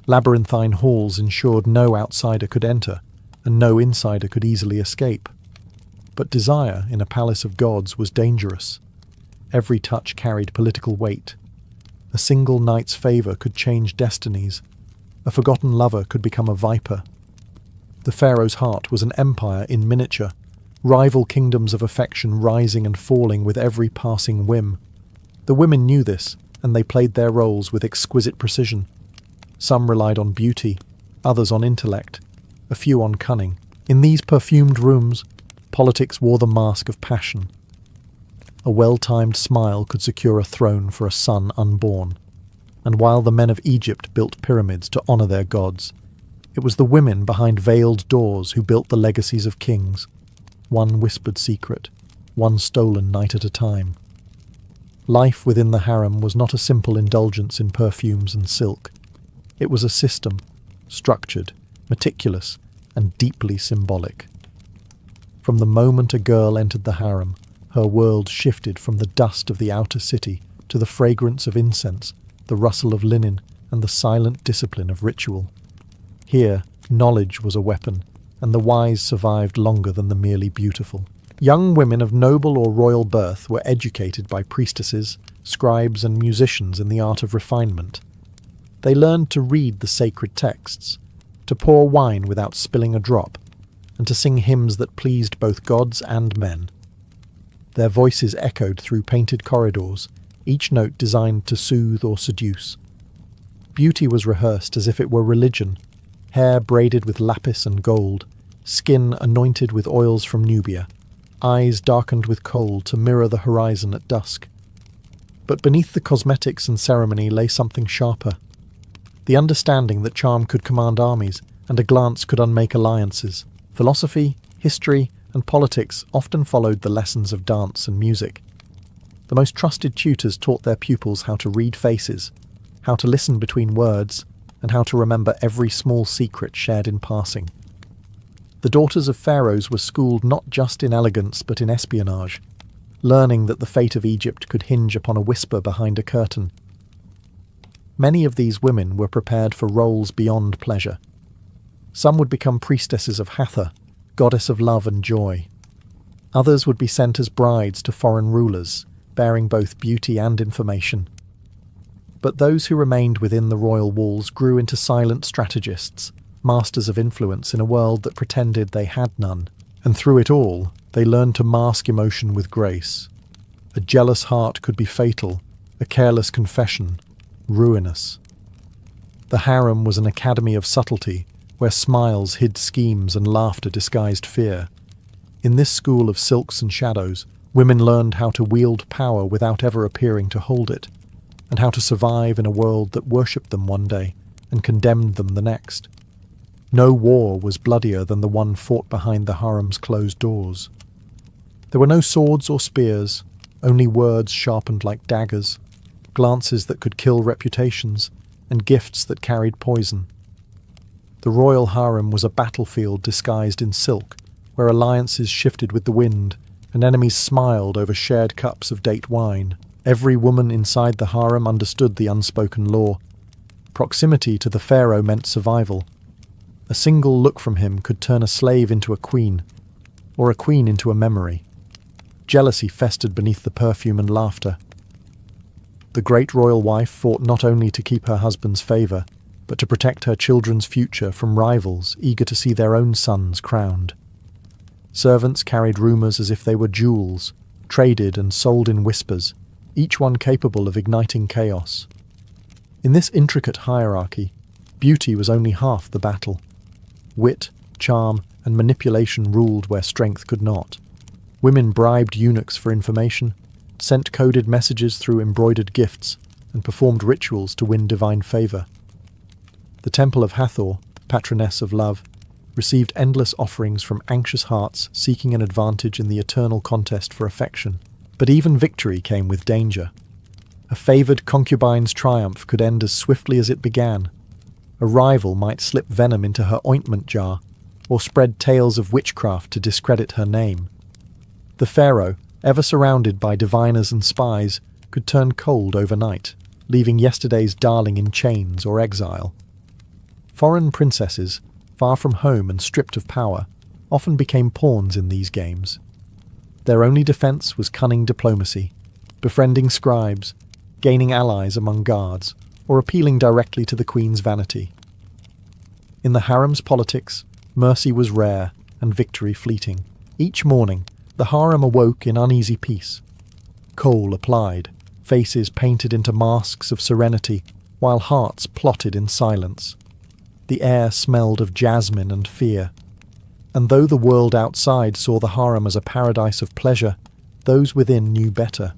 Labyrinthine halls ensured no outsider could enter, and no insider could easily escape. But desire in a palace of gods was dangerous. Every touch carried political weight. A single night's favour could change destinies. a forgotten lover could become a viper. The pharaoh's heart was an empire in miniature, rival kingdoms of affection rising and falling with every passing whim. The women knew this, and they played their roles with exquisite precision. Some relied on beauty, others on intellect, a few on cunning. In these perfumed rooms, politics wore the mask of passion. A well-timed smile could secure a throne for a son unborn. And while the men of Egypt built pyramids to honour their gods, it was the women behind veiled doors who built the legacies of kings, one whispered secret, one stolen night at a time. Life within the harem was not a simple indulgence in perfumes and silk. It was a system, structured, meticulous, and deeply symbolic. From the moment a girl entered the harem, her world shifted from the dust of the outer city to the fragrance of incense, the rustle of linen, and the silent discipline of ritual. Here, knowledge was a weapon, and the wise survived longer than the merely beautiful. Young women of noble or royal birth were educated by priestesses, scribes, and musicians in the art of refinement. They learned to read the sacred texts, to pour wine without spilling a drop, and to sing hymns that pleased both gods and men. Their voices echoed through painted corridors, each note designed to soothe or seduce. Beauty was rehearsed as if it were religion, hair braided with lapis and gold, skin anointed with oils from Nubia, eyes darkened with kohl to mirror the horizon at dusk. But beneath the cosmetics and ceremony lay something sharper, the understanding that charm could command armies, and a glance could unmake alliances. Philosophy, history, and politics often followed the lessons of dance and music. The most trusted tutors taught their pupils how to read faces, how to listen between words, and how to remember every small secret shared in passing. The daughters of pharaohs were schooled not just in elegance but in espionage, learning that the fate of Egypt could hinge upon a whisper behind a curtain. Many of these women were prepared for roles beyond pleasure. Some would become priestesses of Hathor, goddess of love and joy. Others would be sent as brides to foreign rulers, bearing both beauty and information. But those who remained within the royal walls grew into silent strategists, masters of influence in a world that pretended they had none. And through it all, they learned to mask emotion with grace. A jealous heart could be fatal, a careless confession, ruinous. The harem was an academy of subtlety, where smiles hid schemes and laughter disguised fear. In this school of silks and shadows, women learned how to wield power without ever appearing to hold it, and how to survive in a world that worshipped them one day and condemned them the next. No war was bloodier than the one fought behind the harem's closed doors. There were no swords or spears, only words sharpened like daggers, glances that could kill reputations, and gifts that carried poison. The royal harem was a battlefield disguised in silk, where alliances shifted with the wind, and enemies smiled over shared cups of date wine. Every woman inside the harem understood the unspoken law. Proximity to the pharaoh meant survival. A single look from him could turn a slave into a queen, or a queen into a memory. Jealousy festered beneath the perfume and laughter. The great royal wife fought not only to keep her husband's favour, but to protect her children's future from rivals eager to see their own sons crowned. Servants carried rumours as if they were jewels, traded and sold in whispers, each one capable of igniting chaos. In this intricate hierarchy, beauty was only half the battle. Wit, charm, and manipulation ruled where strength could not. Women bribed eunuchs for information, sent coded messages through embroidered gifts, and performed rituals to win divine favour. The Temple of Hathor, patroness of love, received endless offerings from anxious hearts seeking an advantage in the eternal contest for affection. But even victory came with danger. A favoured concubine's triumph could end as swiftly as it began. A rival might slip venom into her ointment jar, or spread tales of witchcraft to discredit her name. The pharaoh, ever surrounded by diviners and spies, could turn cold overnight, leaving yesterday's darling in chains or exile. Foreign princesses, far from home and stripped of power, often became pawns in these games. Their only defence was cunning diplomacy, befriending scribes, gaining allies among guards, or appealing directly to the queen's vanity. In the harem's politics, mercy was rare and victory fleeting. Each morning, the harem awoke in uneasy peace. Kohl applied, faces painted into masks of serenity, while hearts plotted in silence. The air smelled of jasmine and fear. And though the world outside saw the harem as a paradise of pleasure, those within knew better.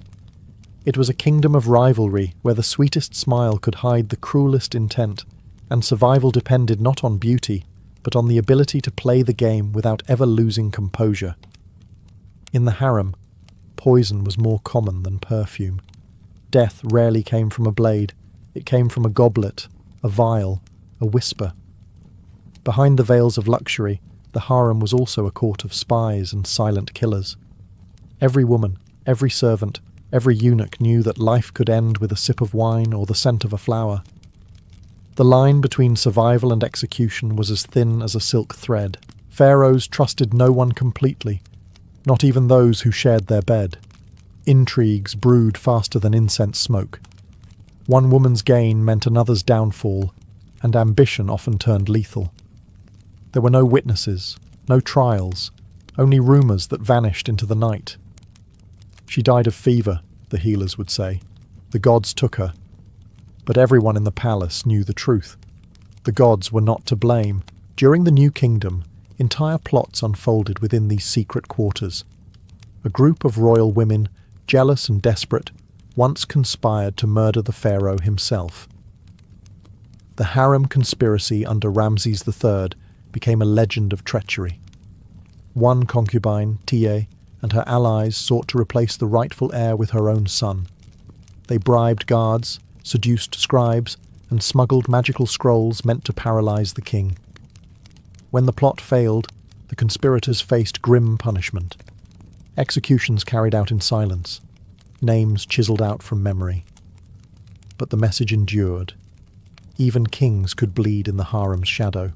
It was a kingdom of rivalry where the sweetest smile could hide the cruelest intent, and survival depended not on beauty, but on the ability to play the game without ever losing composure. In the harem, poison was more common than perfume. Death rarely came from a blade, it came from a goblet, a vial, a whisper. Behind the veils of luxury, the harem was also a court of spies and silent killers. Every woman, every servant, every eunuch knew that life could end with a sip of wine or the scent of a flower. The line between survival and execution was as thin as a silk thread. Pharaohs trusted no one completely, not even those who shared their bed. Intrigues brewed faster than incense smoke. One woman's gain meant another's downfall, and ambition often turned lethal. There were no witnesses, no trials, only rumours that vanished into the night. She died of fever, the healers would say. The gods took her. But everyone in the palace knew the truth. The gods were not to blame. During the New Kingdom, entire plots unfolded within these secret quarters. A group of royal women, jealous and desperate, once conspired to murder the pharaoh himself. The harem conspiracy under Ramses III became a legend of treachery. One concubine, Tiye, and her allies sought to replace the rightful heir with her own son. They bribed guards, seduced scribes, and smuggled magical scrolls meant to paralyze the king. When the plot failed, the conspirators faced grim punishment. Executions carried out in silence, names chiseled out from memory. But the message endured. Even kings could bleed in the harem's shadow.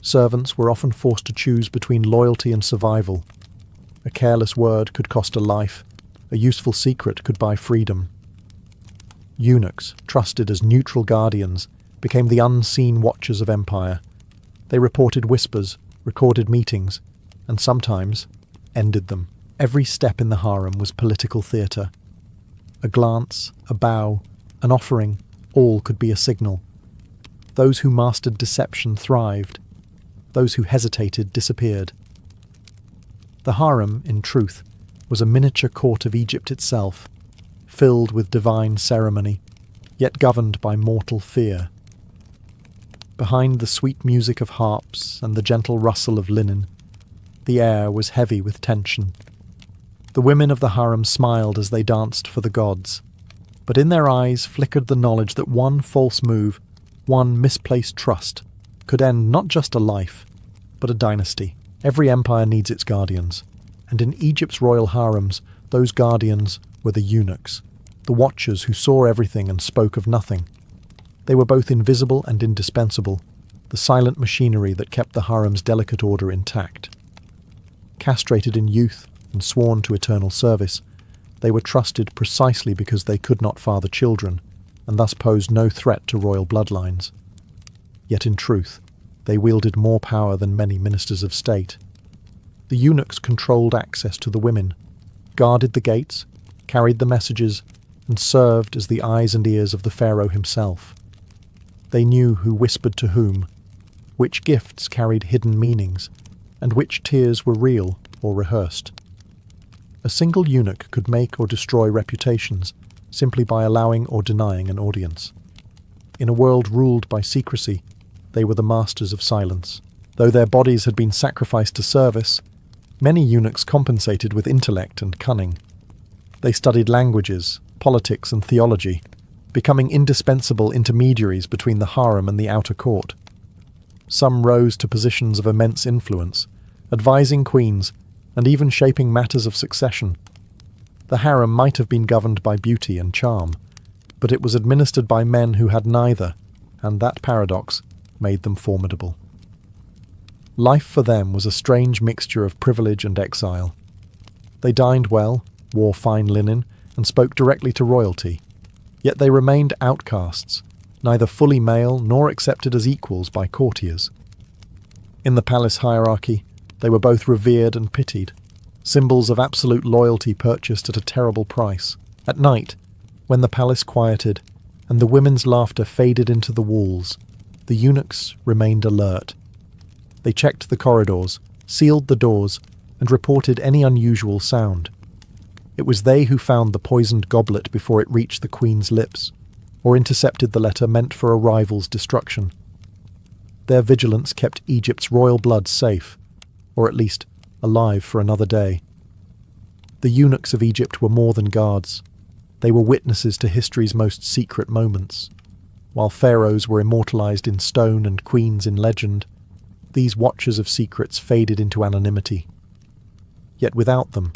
Servants were often forced to choose between loyalty and survival. A careless word could cost a life, a useful secret could buy freedom. Eunuchs, trusted as neutral guardians, became the unseen watchers of empire. They reported whispers, recorded meetings, and sometimes ended them. Every step in the harem was political theatre. A glance, a bow, an offering, all could be a signal. Those who mastered deception thrived. Those who hesitated disappeared. The harem, in truth, was a miniature court of Egypt itself, filled with divine ceremony, yet governed by mortal fear. Behind the sweet music of harps and the gentle rustle of linen, the air was heavy with tension. The women of the harem smiled as they danced for the gods, but in their eyes flickered the knowledge that one false move, one misplaced trust, could end not just a life, but a dynasty. Every empire needs its guardians, and in Egypt's royal harems, those guardians were the eunuchs, the watchers who saw everything and spoke of nothing. They were both invisible and indispensable, the silent machinery that kept the harem's delicate order intact. Castrated in youth and sworn to eternal service, they were trusted precisely because they could not father children, and thus posed no threat to royal bloodlines. Yet in truth, they wielded more power than many ministers of state. The eunuchs controlled access to the women, guarded the gates, carried the messages, and served as the eyes and ears of the pharaoh himself. They knew who whispered to whom, which gifts carried hidden meanings, and which tears were real or rehearsed. A single eunuch could make or destroy reputations simply by allowing or denying an audience. In a world ruled by secrecy, they were the masters of silence. Though their bodies had been sacrificed to service, many eunuchs compensated with intellect and cunning. They studied languages, politics, and theology, becoming indispensable intermediaries between the harem and the outer court. Some rose to positions of immense influence, advising queens, and even shaping matters of succession. The harem might have been governed by beauty and charm, but it was administered by men who had neither, and that paradox made them formidable. Life for them was a strange mixture of privilege and exile. They dined well, wore fine linen, and spoke directly to royalty, yet they remained outcasts, neither fully male nor accepted as equals by courtiers. In the palace hierarchy, they were both revered and pitied, symbols of absolute loyalty purchased at a terrible price. At night, when the palace quieted and the women's laughter faded into the walls, the eunuchs remained alert. They checked the corridors, sealed the doors, and reported any unusual sound. It was they who found the poisoned goblet before it reached the queen's lips, or intercepted the letter meant for a rival's destruction. Their vigilance kept Egypt's royal blood safe, or at least alive for another day. The eunuchs of Egypt were more than guards. They were witnesses to history's most secret moments. While pharaohs were immortalized in stone and queens in legend, these watchers of secrets faded into anonymity. Yet without them,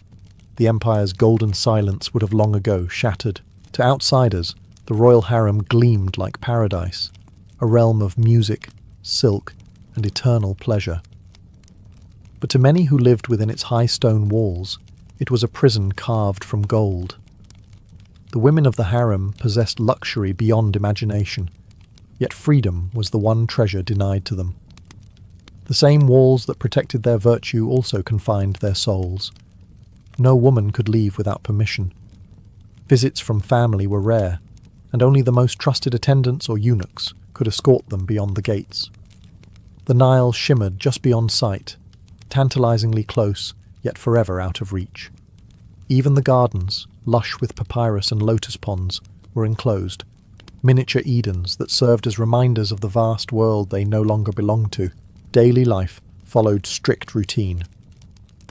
the empire's golden silence would have long ago shattered. To outsiders, the royal harem gleamed like paradise, a realm of music, silk, and eternal pleasure. But to many who lived within its high stone walls, it was a prison carved from gold. The women of the harem possessed luxury beyond imagination, yet freedom was the one treasure denied to them. The same walls that protected their virtue also confined their souls. No woman could leave without permission. Visits from family were rare, and only the most trusted attendants or eunuchs could escort them beyond the gates. The Nile shimmered just beyond sight, tantalizingly close, yet forever out of reach. Even the gardens, lush with papyrus and lotus ponds, were enclosed, miniature Edens that served as reminders of the vast world they no longer belonged to. Daily life followed strict routine.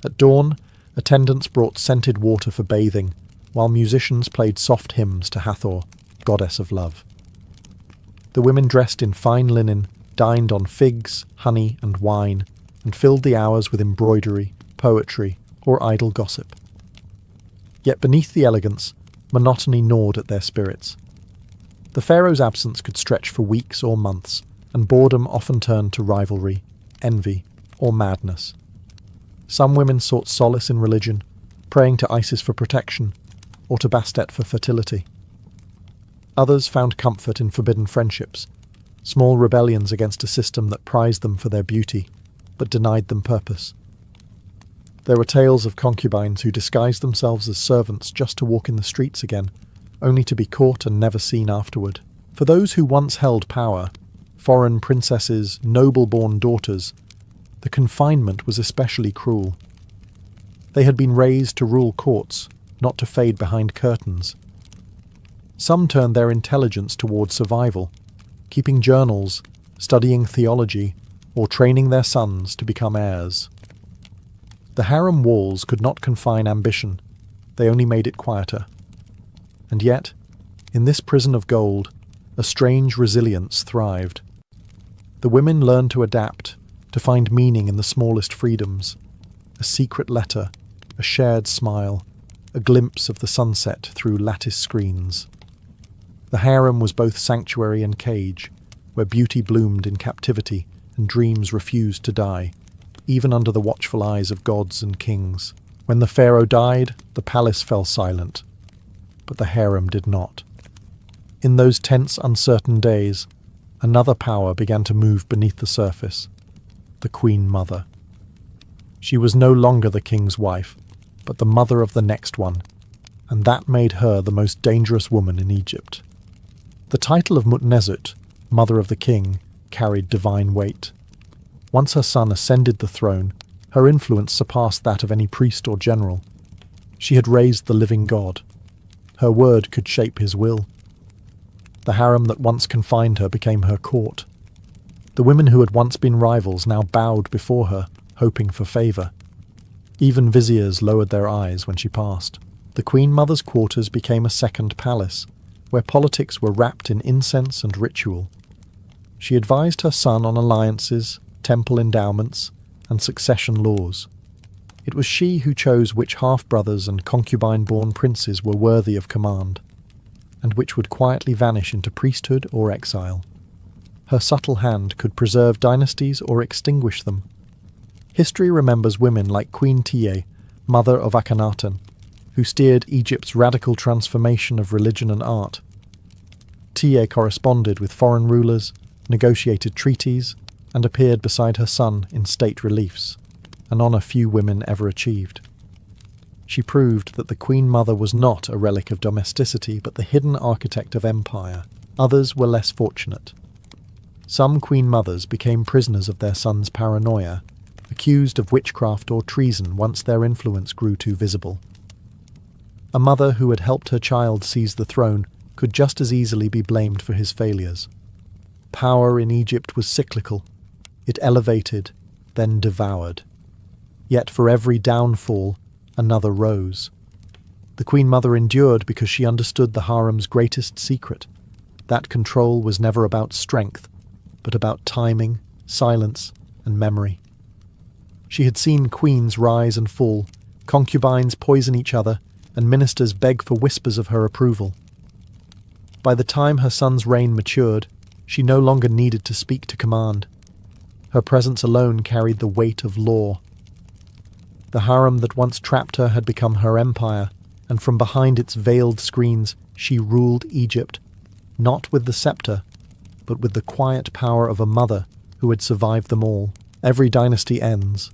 At dawn, attendants brought scented water for bathing, while musicians played soft hymns to Hathor, goddess of love. The women dressed in fine linen, dined on figs, honey, and wine, and filled the hours with embroidery, poetry, or idle gossip. Yet beneath the elegance, monotony gnawed at their spirits. The pharaoh's absence could stretch for weeks or months, and boredom often turned to rivalry, envy, or madness. Some women sought solace in religion, praying to Isis for protection, or to Bastet for fertility. Others found comfort in forbidden friendships, small rebellions against a system that prized them for their beauty, but denied them purpose. There were tales of concubines who disguised themselves as servants just to walk in the streets again, only to be caught and never seen afterward. For those who once held power, foreign princesses, noble-born daughters, the confinement was especially cruel. They had been raised to rule courts, not to fade behind curtains. Some turned their intelligence toward survival, keeping journals, studying theology, or training their sons to become heirs. The harem walls could not confine ambition, they only made it quieter. And yet, in this prison of gold, a strange resilience thrived. The women learned to adapt, to find meaning in the smallest freedoms. A secret letter, a shared smile, a glimpse of the sunset through lattice screens. The harem was both sanctuary and cage, where beauty bloomed in captivity and dreams refused to die, even under the watchful eyes of gods and kings. When the pharaoh died, the palace fell silent, but the harem did not. In those tense, uncertain days, another power began to move beneath the surface, the Queen Mother. She was no longer the king's wife, but the mother of the next one, and that made her the most dangerous woman in Egypt. The title of Mutnezut, Mother of the King, carried divine weight. Once her son ascended the throne, her influence surpassed that of any priest or general. She had raised the living God. Her word could shape his will. The harem that once confined her became her court. The women who had once been rivals now bowed before her, hoping for favour. Even viziers lowered their eyes when she passed. The Queen Mother's quarters became a second palace, where politics were wrapped in incense and ritual. She advised her son on alliances, temple endowments, and succession laws. It was she who chose which half-brothers and concubine-born princes were worthy of command, and which would quietly vanish into priesthood or exile. Her subtle hand could preserve dynasties or extinguish them. History remembers women like Queen Tiye, mother of Akhenaten, who steered Egypt's radical transformation of religion and art. Tia corresponded with foreign rulers, negotiated treaties, and appeared beside her son in state reliefs, an honour few women ever achieved. She proved that the Queen Mother was not a relic of domesticity, but the hidden architect of empire. Others were less fortunate. Some Queen Mothers became prisoners of their sons' paranoia, accused of witchcraft or treason once their influence grew too visible. A mother who had helped her child seize the throne could just as easily be blamed for his failures. Power in Egypt was cyclical. It elevated, then devoured. Yet for every downfall, another rose. The Queen Mother endured because she understood the harem's greatest secret. That control was never about strength, but about timing, silence, and memory. She had seen queens rise and fall, concubines poison each other, and ministers beg for whispers of her approval. By the time her son's reign matured, she no longer needed to speak to command. Her presence alone carried the weight of law. The harem that once trapped her had become her empire, and from behind its veiled screens she ruled Egypt, not with the scepter, but with the quiet power of a mother who had survived them all. Every dynasty ends,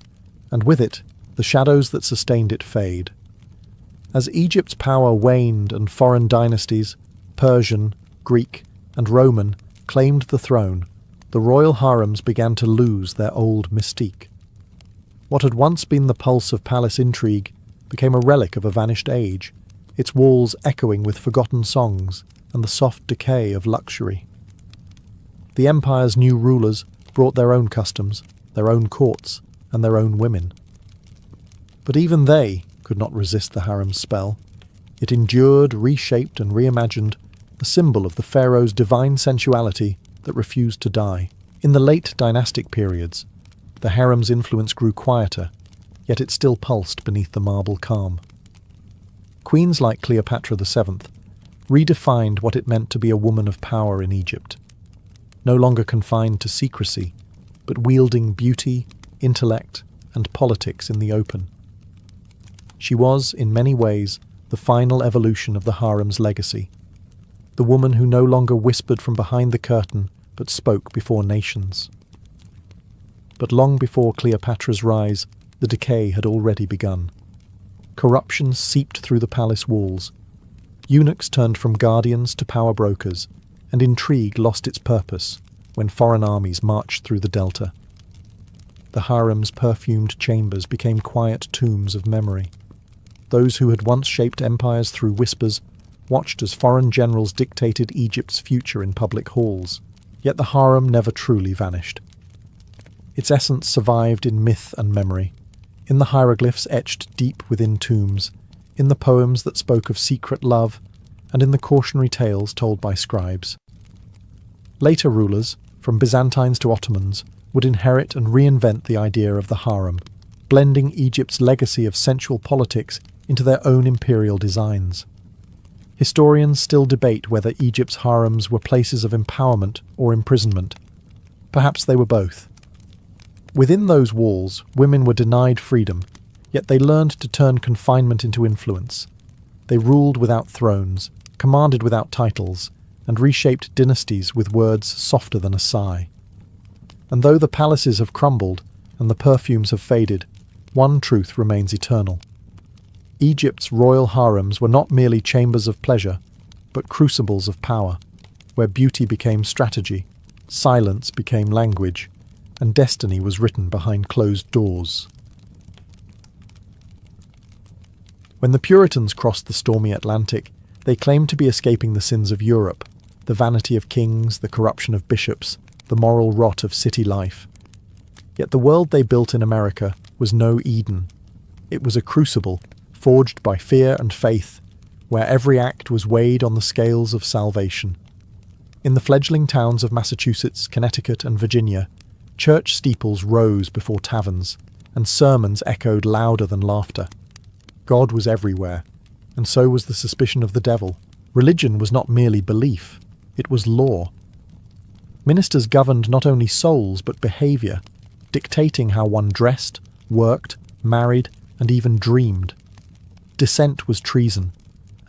and with it, the shadows that sustained it fade. As Egypt's power waned and foreign dynasties, Persian, Greek, and Roman, claimed the throne, the royal harems began to lose their old mystique. What had once been the pulse of palace intrigue became a relic of a vanished age, its walls echoing with forgotten songs and the soft decay of luxury. The empire's new rulers brought their own customs, their own courts, and their own women. But even they could not resist the harem's spell. It endured, reshaped, and reimagined, a symbol of the pharaoh's divine sensuality that refused to die. In the late dynastic periods, the harem's influence grew quieter, yet it still pulsed beneath the marble calm. Queens like Cleopatra VII redefined what it meant to be a woman of power in Egypt, no longer confined to secrecy, but wielding beauty, intellect, and politics in the open. She was, in many ways, the final evolution of the harem's legacy, the woman who no longer whispered from behind the curtain, but spoke before nations. But long before Cleopatra's rise, the decay had already begun. Corruption seeped through the palace walls. Eunuchs turned from guardians to power brokers, and intrigue lost its purpose when foreign armies marched through the delta. The harem's perfumed chambers became quiet tombs of memory. Those who had once shaped empires through whispers watched as foreign generals dictated Egypt's future in public halls. Yet the harem never truly vanished. Its essence survived in myth and memory, in the hieroglyphs etched deep within tombs, in the poems that spoke of secret love, and in the cautionary tales told by scribes. Later rulers, from Byzantines to Ottomans, would inherit and reinvent the idea of the harem, blending Egypt's legacy of sensual politics into their own imperial designs. Historians still debate whether Egypt's harems were places of empowerment or imprisonment. Perhaps they were both. Within those walls, women were denied freedom, yet they learned to turn confinement into influence. They ruled without thrones, commanded without titles, and reshaped dynasties with words softer than a sigh. And though the palaces have crumbled and the perfumes have faded, one truth remains eternal. Egypt's royal harems were not merely chambers of pleasure, but crucibles of power, where beauty became strategy, silence became language, and destiny was written behind closed doors. When the Puritans crossed the stormy Atlantic, they claimed to be escaping the sins of Europe, the vanity of kings, the corruption of bishops, the moral rot of city life. Yet the world they built in America was no Eden. It was a crucible, forged by fear and faith, where every act was weighed on the scales of salvation. In the fledgling towns of Massachusetts, Connecticut, and Virginia, church steeples rose before taverns, and sermons echoed louder than laughter. God was everywhere, and so was the suspicion of the devil. Religion was not merely belief, it was law. Ministers governed not only souls but behaviour, dictating how one dressed, worked, married, and even dreamed. Dissent was treason,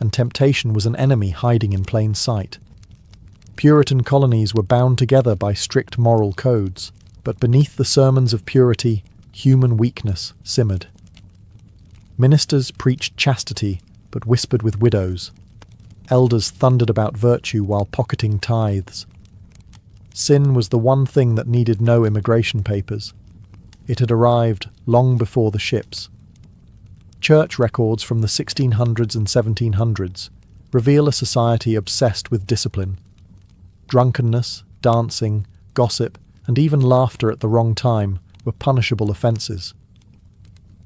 and temptation was an enemy hiding in plain sight. Puritan colonies were bound together by strict moral codes, but beneath the sermons of purity, human weakness simmered. Ministers preached chastity, but whispered with widows. Elders thundered about virtue while pocketing tithes. Sin was the one thing that needed no immigration papers. It had arrived long before the ships. Church records from the 1600s and 1700s reveal a society obsessed with discipline. Drunkenness, dancing, gossip, and even laughter at the wrong time were punishable offences.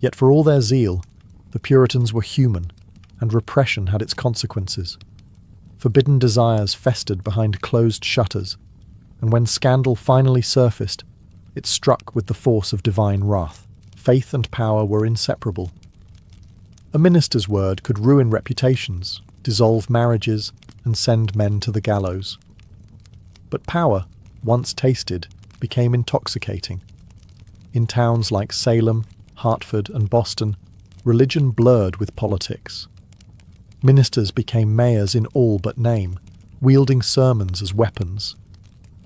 Yet for all their zeal, the Puritans were human, and repression had its consequences. Forbidden desires festered behind closed shutters, and when scandal finally surfaced, it struck with the force of divine wrath. Faith and power were inseparable. A minister's word could ruin reputations, dissolve marriages, and send men to the gallows. But power, once tasted, became intoxicating. In towns like Salem, Hartford, and Boston, religion blurred with politics. Ministers became mayors in all but name, wielding sermons as weapons.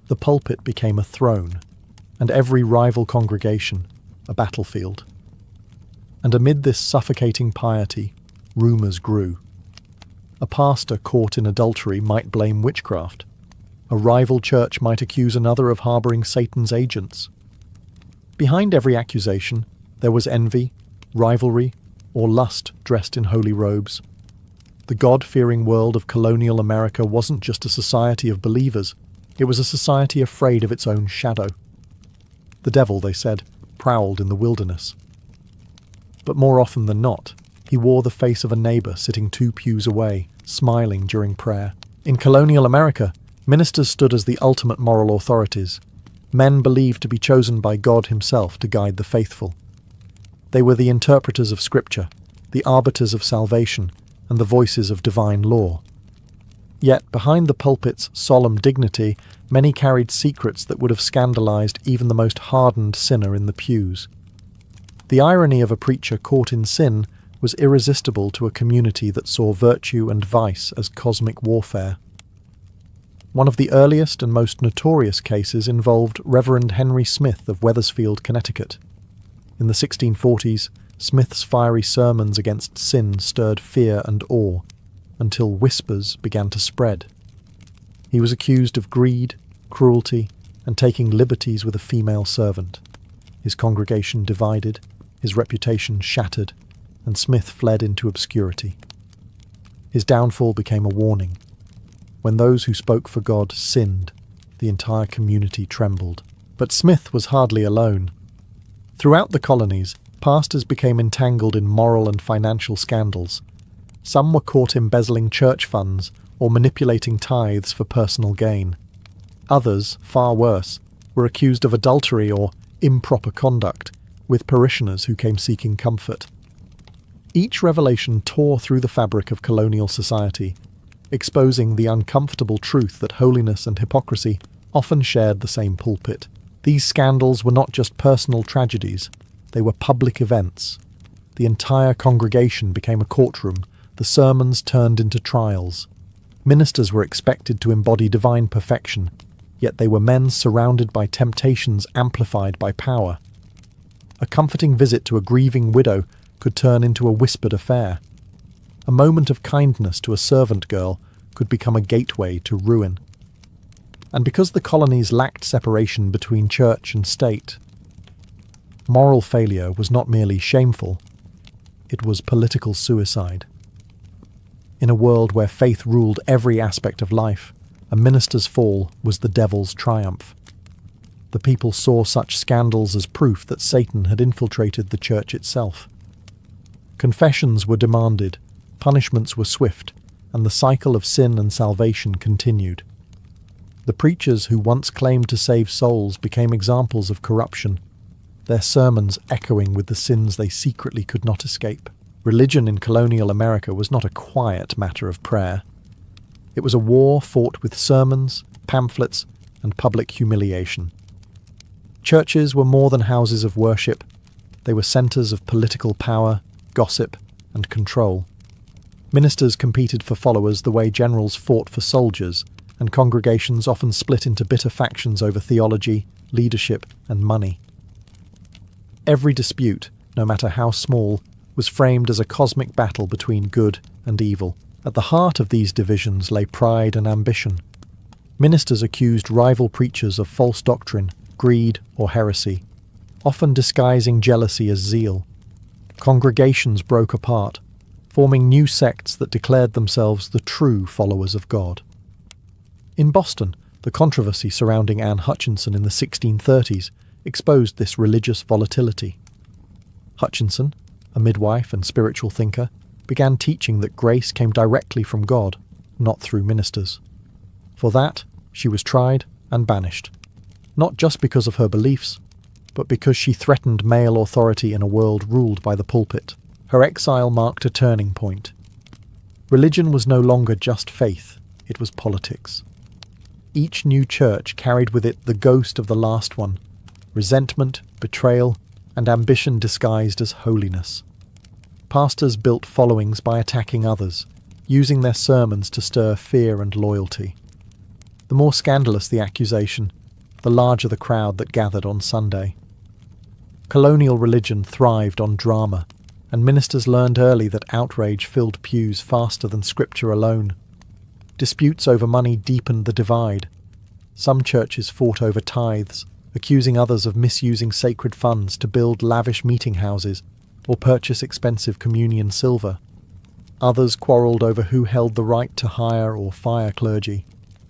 The pulpit became a throne, and every rival congregation a battlefield. And amid this suffocating piety, rumours grew. A pastor caught in adultery might blame witchcraft. A rival church might accuse another of harbouring Satan's agents. Behind every accusation, there was envy, rivalry, or lust dressed in holy robes. The God-fearing world of colonial America wasn't just a society of believers, it was a society afraid of its own shadow. The devil, they said, prowled in the wilderness. But more often than not, he wore the face of a neighbour sitting 2 pews away, smiling during prayer. In colonial America, ministers stood as the ultimate moral authorities, men believed to be chosen by God himself to guide the faithful. They were the interpreters of Scripture, the arbiters of salvation, and the voices of divine law. Yet, behind the pulpit's solemn dignity, many carried secrets that would have scandalized even the most hardened sinner in the pews. The irony of a preacher caught in sin was irresistible to a community that saw virtue and vice as cosmic warfare. One of the earliest and most notorious cases involved Reverend Henry Smith of Wethersfield, Connecticut. In the 1640s, Smith's fiery sermons against sin stirred fear and awe, until whispers began to spread. He was accused of greed, cruelty, and taking liberties with a female servant. His congregation divided, his reputation shattered, and Smith fled into obscurity. His downfall became a warning. When those who spoke for God sinned, the entire community trembled. But Smith was hardly alone. Throughout the colonies, pastors became entangled in moral and financial scandals. Some were caught embezzling church funds or manipulating tithes for personal gain. Others, far worse, were accused of adultery or improper conduct, with parishioners who came seeking comfort. Each revelation tore through the fabric of colonial society, exposing the uncomfortable truth that holiness and hypocrisy often shared the same pulpit. These scandals were not just personal tragedies, they were public events. The entire congregation became a courtroom, the sermons turned into trials. Ministers were expected to embody divine perfection, yet they were men surrounded by temptations amplified by power. A comforting visit to a grieving widow could turn into a whispered affair. A moment of kindness to a servant girl could become a gateway to ruin. And because the colonies lacked separation between church and state, moral failure was not merely shameful, it was political suicide. In a world where faith ruled every aspect of life, a minister's fall was the devil's triumph. The people saw such scandals as proof that Satan had infiltrated the church itself. Confessions were demanded, punishments were swift, and the cycle of sin and salvation continued. The preachers who once claimed to save souls became examples of corruption, their sermons echoing with the sins they secretly could not escape. Religion in colonial America was not a quiet matter of prayer. It was a war fought with sermons, pamphlets, and public humiliation. Churches were more than houses of worship. They were centres of political power, gossip, and control. Ministers competed for followers the way generals fought for soldiers, and congregations often split into bitter factions over theology, leadership, and money. Every dispute, no matter how small, was framed as a cosmic battle between good and evil. At the heart of these divisions lay pride and ambition. Ministers accused rival preachers of false doctrine, greed, or heresy, often disguising jealousy as zeal. Congregations broke apart, forming new sects that declared themselves the true followers of God. In Boston, the controversy surrounding Anne Hutchinson in the 1630s exposed this religious volatility. Hutchinson, a midwife and spiritual thinker, began teaching that grace came directly from God, not through ministers. For that, she was tried and banished, not just because of her beliefs, but because she threatened male authority in a world ruled by the pulpit. Her exile marked a turning point. Religion was no longer just faith, it was politics. Each new church carried with it the ghost of the last one, resentment, betrayal, and ambition disguised as holiness. Pastors built followings by attacking others, using their sermons to stir fear and loyalty. The more scandalous the accusation, the larger the crowd that gathered on Sunday. Colonial religion thrived on drama, and ministers learned early that outrage filled pews faster than Scripture alone. Disputes over money deepened the divide. Some churches fought over tithes, accusing others of misusing sacred funds to build lavish meeting houses or purchase expensive communion silver. Others quarrelled over who held the right to hire or fire clergy,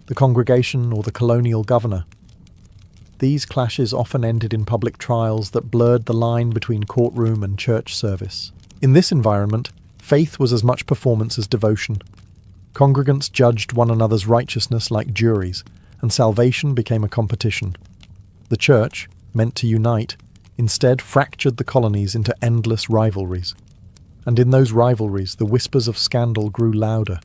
the congregation or the colonial governor. These clashes often ended in public trials that blurred the line between courtroom and church service. In this environment, faith was as much performance as devotion. Congregants judged one another's righteousness like juries, and salvation became a competition. The church, meant to unite, instead fractured the colonies into endless rivalries. And in those rivalries, the whispers of scandal grew louder.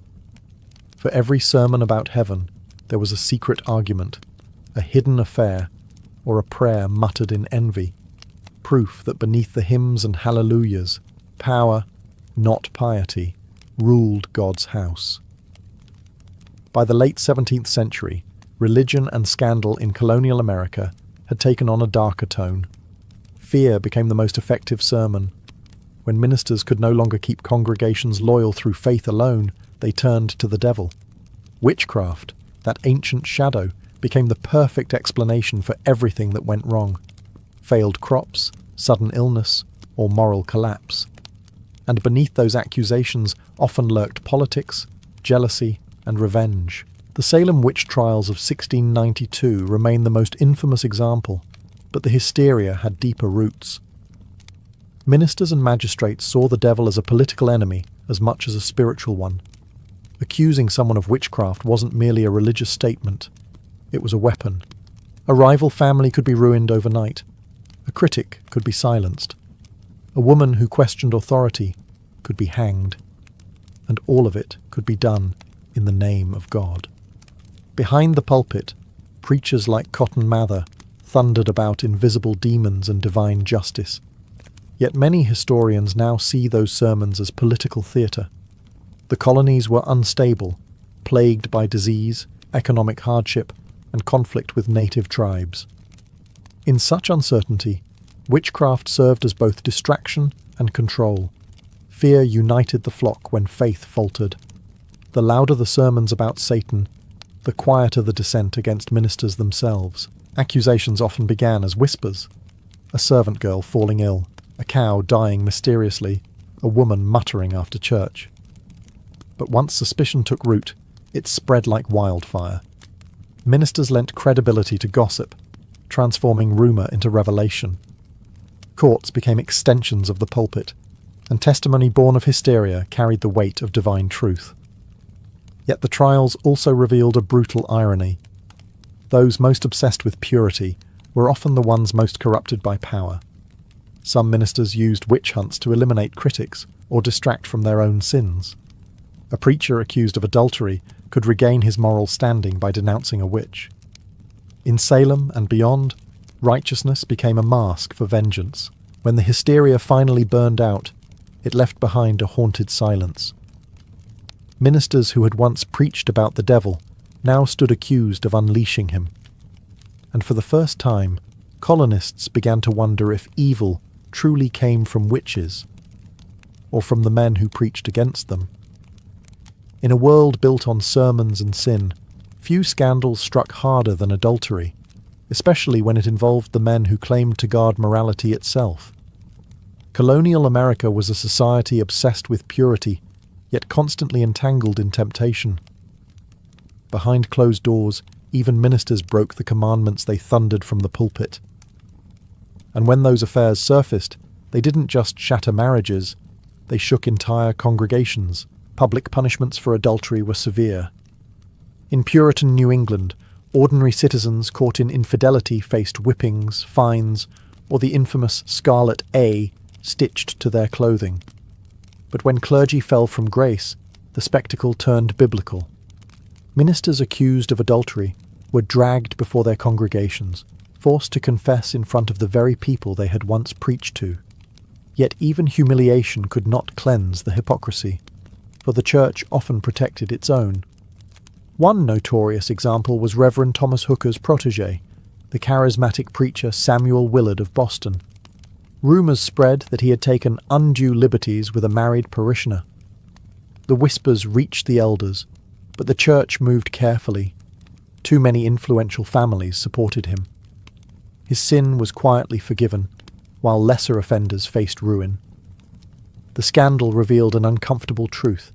For every sermon about heaven, there was a secret argument, a hidden affair, or a prayer muttered in envy, proof that beneath the hymns and hallelujahs, power, not piety, ruled God's house. By the late 17th century, religion and scandal in colonial America had taken on a darker tone. Fear became the most effective sermon. When ministers could no longer keep congregations loyal through faith alone, they turned to the devil. Witchcraft, that ancient shadow, became the perfect explanation for everything that went wrong. Failed crops, sudden illness, or moral collapse. And beneath those accusations often lurked politics, jealousy, and revenge. The Salem witch trials of 1692 remain the most infamous example, but the hysteria had deeper roots. Ministers and magistrates saw the devil as a political enemy as much as a spiritual one. Accusing someone of witchcraft wasn't merely a religious statement, it was a weapon. A rival family could be ruined overnight. A critic could be silenced. A woman who questioned authority could be hanged. And all of it could be done in the name of God. Behind the pulpit, preachers like Cotton Mather thundered about invisible demons and divine justice. Yet many historians now see those sermons as political theatre. The colonies were unstable, plagued by disease, economic hardship, and conflict with native tribes. In such uncertainty, witchcraft served as both distraction and control. Fear united the flock when faith faltered. The louder the sermons about Satan, the quieter the dissent against ministers themselves. Accusations often began as whispers. A servant girl falling ill, a cow dying mysteriously, a woman muttering after church. But once suspicion took root, it spread like wildfire. Ministers lent credibility to gossip, transforming rumour into revelation. Courts became extensions of the pulpit, and testimony born of hysteria carried the weight of divine truth. Yet the trials also revealed a brutal irony. Those most obsessed with purity were often the ones most corrupted by power. Some ministers used witch hunts to eliminate critics or distract from their own sins. A preacher accused of adultery could regain his moral standing by denouncing a witch. In Salem and beyond, righteousness became a mask for vengeance. When the hysteria finally burned out, it left behind a haunted silence. Ministers who had once preached about the devil now stood accused of unleashing him. And for the first time, colonists began to wonder if evil truly came from witches, or from the men who preached against them. In a world built on sermons and sin, few scandals struck harder than adultery, especially when it involved the men who claimed to guard morality itself. Colonial America was a society obsessed with purity, yet constantly entangled in temptation. Behind closed doors, even ministers broke the commandments they thundered from the pulpit. And when those affairs surfaced, they didn't just shatter marriages, they shook entire congregations. Public punishments for adultery were severe. In Puritan New England, ordinary citizens caught in infidelity faced whippings, fines, or the infamous Scarlet A stitched to their clothing. But when clergy fell from grace, the spectacle turned biblical. Ministers accused of adultery were dragged before their congregations, forced to confess in front of the very people they had once preached to. Yet even humiliation could not cleanse the hypocrisy, for the church often protected its own. One notorious example was Reverend Thomas Hooker's protege, the charismatic preacher Samuel Willard of Boston. Rumours spread that he had taken undue liberties with a married parishioner. The whispers reached the elders, but the church moved carefully. Too many influential families supported him. His sin was quietly forgiven, while lesser offenders faced ruin. The scandal revealed an uncomfortable truth.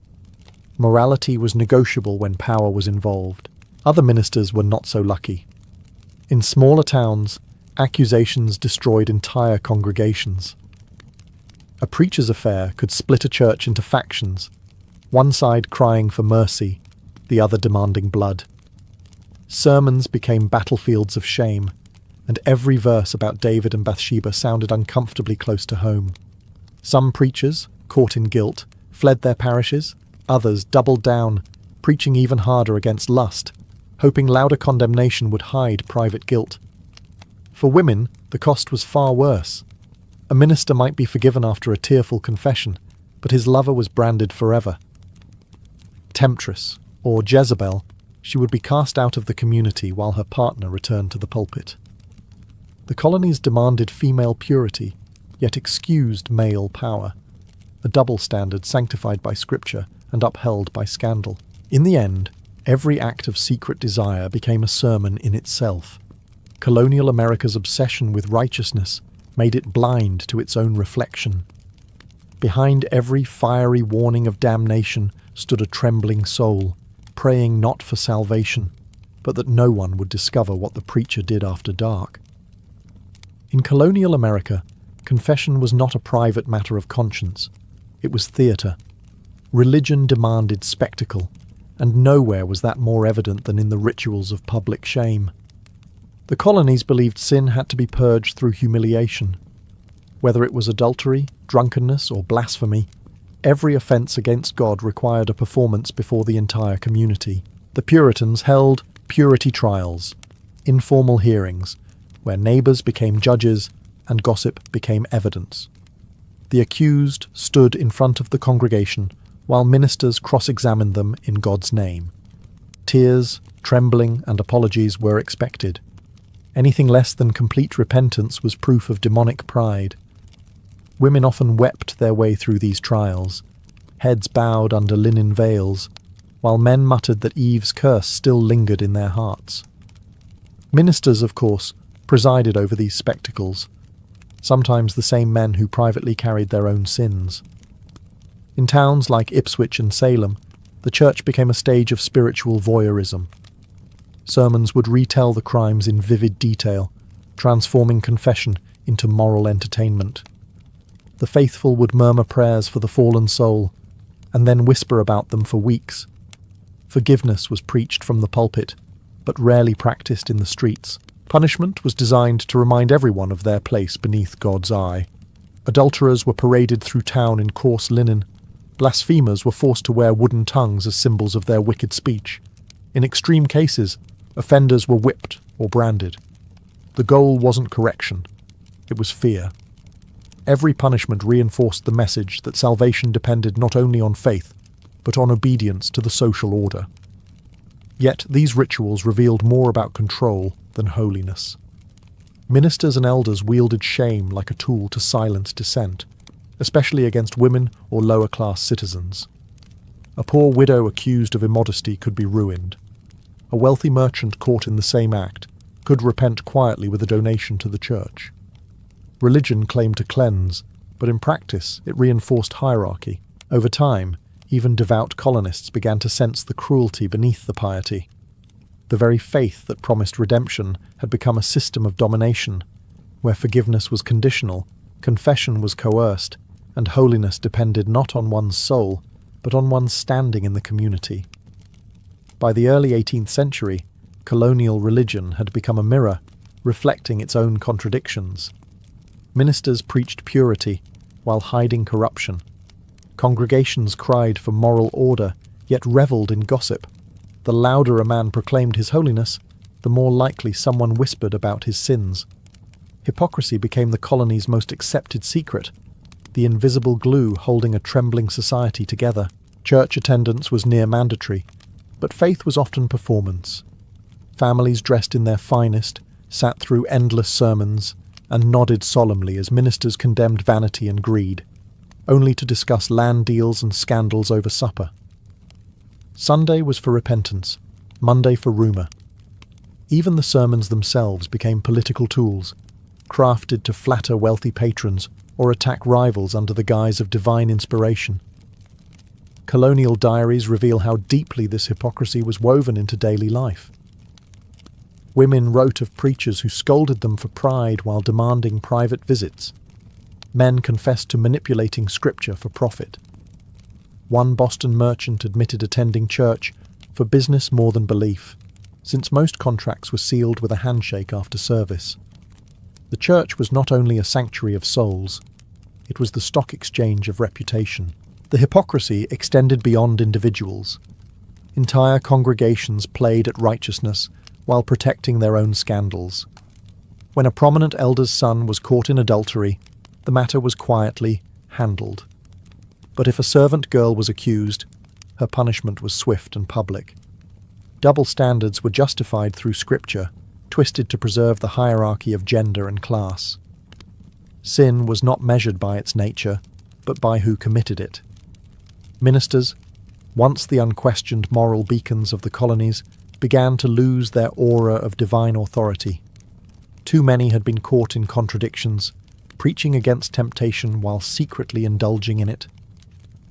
Morality was negotiable when power was involved. Other ministers were not so lucky. In smaller towns, accusations destroyed entire congregations. A preacher's affair could split a church into factions, one side crying for mercy, the other demanding blood. Sermons became battlefields of shame, and every verse about David and Bathsheba sounded uncomfortably close to home. Some preachers, caught in guilt, fled their parishes, others doubled down, preaching even harder against lust, hoping louder condemnation would hide private guilt. For women, the cost was far worse. A minister might be forgiven after a tearful confession, but his lover was branded forever. Temptress, or Jezebel, she would be cast out of the community while her partner returned to the pulpit. The colonies demanded female purity, yet excused male power, a double standard sanctified by scripture and upheld by scandal. In the end, every act of secret desire became a sermon in itself. Colonial America's obsession with righteousness made it blind to its own reflection. Behind every fiery warning of damnation stood a trembling soul, praying not for salvation, but that no one would discover what the preacher did after dark. In colonial America, confession was not a private matter of conscience. It was theatre. Religion demanded spectacle, and nowhere was that more evident than in the rituals of public shame. The colonies believed sin had to be purged through humiliation. Whether it was adultery, drunkenness, or blasphemy, every offence against God required a performance before the entire community. The Puritans held purity trials, informal hearings, where neighbours became judges and gossip became evidence. The accused stood in front of the congregation while ministers cross-examined them in God's name. Tears, trembling, and apologies were expected. Anything less than complete repentance was proof of demonic pride. Women often wept their way through these trials, heads bowed under linen veils, while men muttered that Eve's curse still lingered in their hearts. Ministers, of course, presided over these spectacles, sometimes the same men who privately carried their own sins. In towns like Ipswich and Salem, the church became a stage of spiritual voyeurism. Sermons would retell the crimes in vivid detail, transforming confession into moral entertainment. The faithful would murmur prayers for the fallen soul, and then whisper about them for weeks. Forgiveness was preached from the pulpit, but rarely practiced in the streets. Punishment was designed to remind everyone of their place beneath God's eye. Adulterers were paraded through town in coarse linen. Blasphemers were forced to wear wooden tongues as symbols of their wicked speech. In extreme cases, offenders were whipped or branded. The goal wasn't correction, it was fear. Every punishment reinforced the message that salvation depended not only on faith, but on obedience to the social order. Yet these rituals revealed more about control than holiness. Ministers and elders wielded shame like a tool to silence dissent, especially against women or lower-class citizens. A poor widow accused of immodesty could be ruined. A wealthy merchant caught in the same act could repent quietly with a donation to the church. Religion claimed to cleanse, but in practice it reinforced hierarchy. Over time, even devout colonists began to sense the cruelty beneath the piety. The very faith that promised redemption had become a system of domination, where forgiveness was conditional, confession was coerced, and holiness depended not on one's soul, but on one's standing in the community. By the early 18th century, colonial religion had become a mirror, reflecting its own contradictions. Ministers preached purity, while hiding corruption. Congregations cried for moral order, yet revelled in gossip. The louder a man proclaimed his holiness, the more likely someone whispered about his sins. Hypocrisy became the colony's most accepted secret, the invisible glue holding a trembling society together. Church attendance was near mandatory, but faith was often performance. Families dressed in their finest sat through endless sermons and nodded solemnly as ministers condemned vanity and greed, only to discuss land deals and scandals over supper. Sunday was for repentance, Monday for rumour. Even the sermons themselves became political tools, crafted to flatter wealthy patrons or attack rivals under the guise of divine inspiration. Colonial diaries reveal how deeply this hypocrisy was woven into daily life. Women wrote of preachers who scolded them for pride while demanding private visits. Men confessed to manipulating scripture for profit. One Boston merchant admitted attending church for business more than belief, since most contracts were sealed with a handshake after service. The church was not only a sanctuary of souls, it was the stock exchange of reputation. The hypocrisy extended beyond individuals. Entire congregations played at righteousness while protecting their own scandals. When a prominent elder's son was caught in adultery, the matter was quietly handled. But if a servant girl was accused, her punishment was swift and public. Double standards were justified through scripture, twisted to preserve the hierarchy of gender and class. Sin was not measured by its nature, but by who committed it. Ministers, once the unquestioned moral beacons of the colonies, began to lose their aura of divine authority. Too many had been caught in contradictions, preaching against temptation while secretly indulging in it.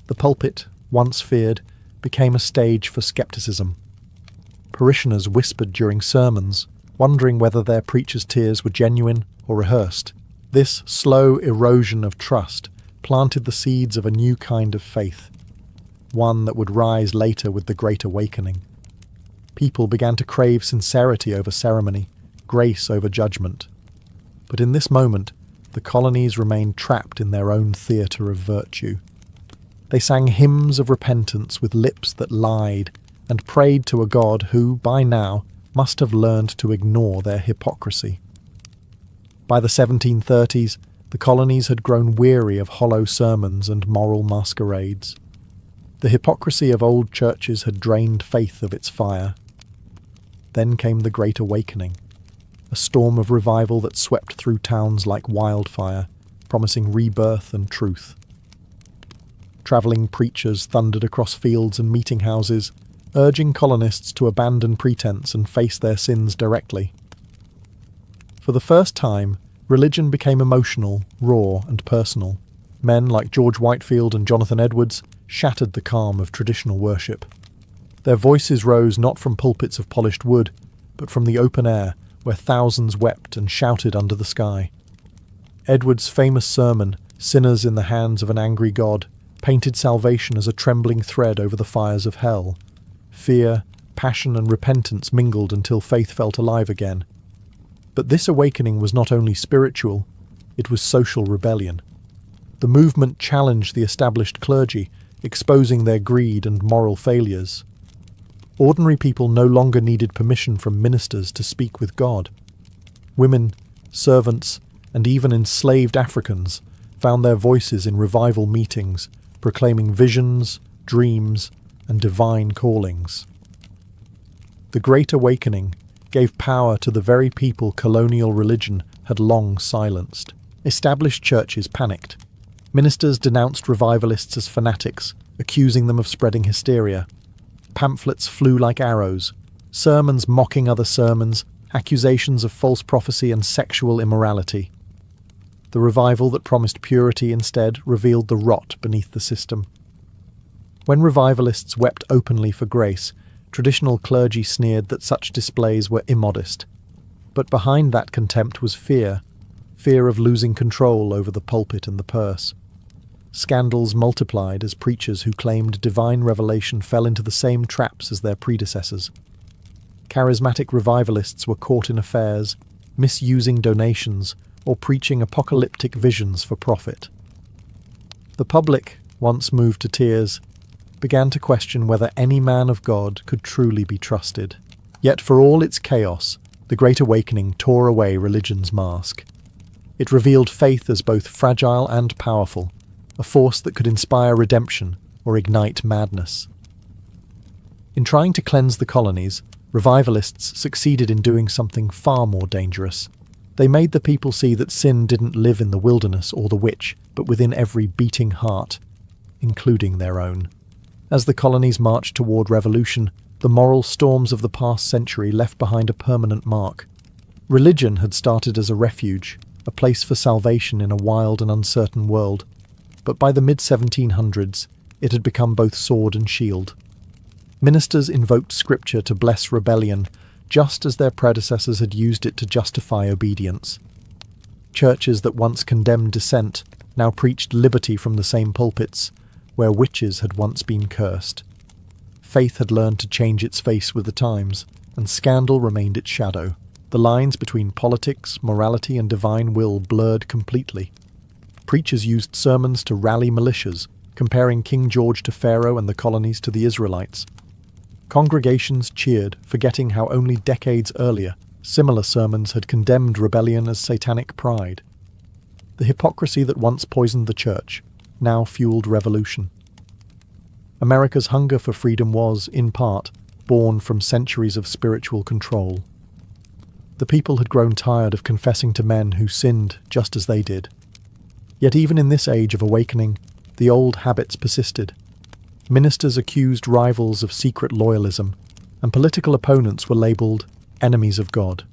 The pulpit, once feared, became a stage for skepticism. Parishioners whispered during sermons, wondering whether their preacher's tears were genuine or rehearsed. This slow erosion of trust planted the seeds of a new kind of faith, one that would rise later with the Great Awakening. People began to crave sincerity over ceremony, grace over judgment. But in this moment, the colonies remained trapped in their own theatre of virtue. They sang hymns of repentance with lips that lied and prayed to a God who, by now, must have learned to ignore their hypocrisy. By the 1730s, the colonies had grown weary of hollow sermons and moral masquerades. The hypocrisy of old churches had drained faith of its fire. Then came the Great Awakening, a storm of revival that swept through towns like wildfire, promising rebirth and truth. Travelling preachers thundered across fields and meeting houses, urging colonists to abandon pretense and face their sins directly. For the first time, religion became emotional, raw, and personal. Men like George Whitefield and Jonathan Edwards shattered the calm of traditional worship. Their voices rose not from pulpits of polished wood, but from the open air, where thousands wept and shouted under the sky. Edwards' famous sermon, "Sinners in the Hands of an Angry God," painted salvation as a trembling thread over the fires of hell. Fear, passion, and repentance mingled until faith felt alive again. But this awakening was not only spiritual, it was social rebellion. The movement challenged the established clergy, exposing their greed and moral failures. Ordinary people no longer needed permission from ministers to speak with God. Women, servants, and even enslaved Africans found their voices in revival meetings, proclaiming visions, dreams, and divine callings. The Great Awakening gave power to the very people colonial religion had long silenced. Established churches panicked. Ministers denounced revivalists as fanatics, accusing them of spreading hysteria. Pamphlets flew like arrows, sermons mocking other sermons, accusations of false prophecy and sexual immorality. The revival that promised purity instead revealed the rot beneath the system. When revivalists wept openly for grace, traditional clergy sneered that such displays were immodest. But behind that contempt was fear of losing control over the pulpit and the purse. Scandals multiplied as preachers who claimed divine revelation fell into the same traps as their predecessors. Charismatic revivalists were caught in affairs, misusing donations, or preaching apocalyptic visions for profit. The public, once moved to tears, began to question whether any man of God could truly be trusted. Yet for all its chaos, the Great Awakening tore away religion's mask. It revealed faith as both fragile and powerful, a force that could inspire redemption or ignite madness. In trying to cleanse the colonies, revivalists succeeded in doing something far more dangerous. They made the people see that sin didn't live in the wilderness or the witch, but within every beating heart, including their own. As the colonies marched toward revolution, the moral storms of the past century left behind a permanent mark. Religion had started as a refuge, a place for salvation in a wild and uncertain world, but by the mid-1700s, it had become both sword and shield. Ministers invoked scripture to bless rebellion, just as their predecessors had used it to justify obedience. Churches that once condemned dissent now preached liberty from the same pulpits, where witches had once been cursed. Faith had learned to change its face with the times, and scandal remained its shadow. The lines between politics, morality, and divine will blurred completely. Preachers used sermons to rally militias, comparing King George to Pharaoh and the colonies to the Israelites. Congregations cheered, forgetting how only decades earlier similar sermons had condemned rebellion as satanic pride. The hypocrisy that once poisoned the church now fueled revolution. America's hunger for freedom was, in part, born from centuries of spiritual control. The people had grown tired of confessing to men who sinned just as they did. Yet even in this age of awakening, the old habits persisted. Ministers accused rivals of secret loyalism, and political opponents were labelled enemies of God.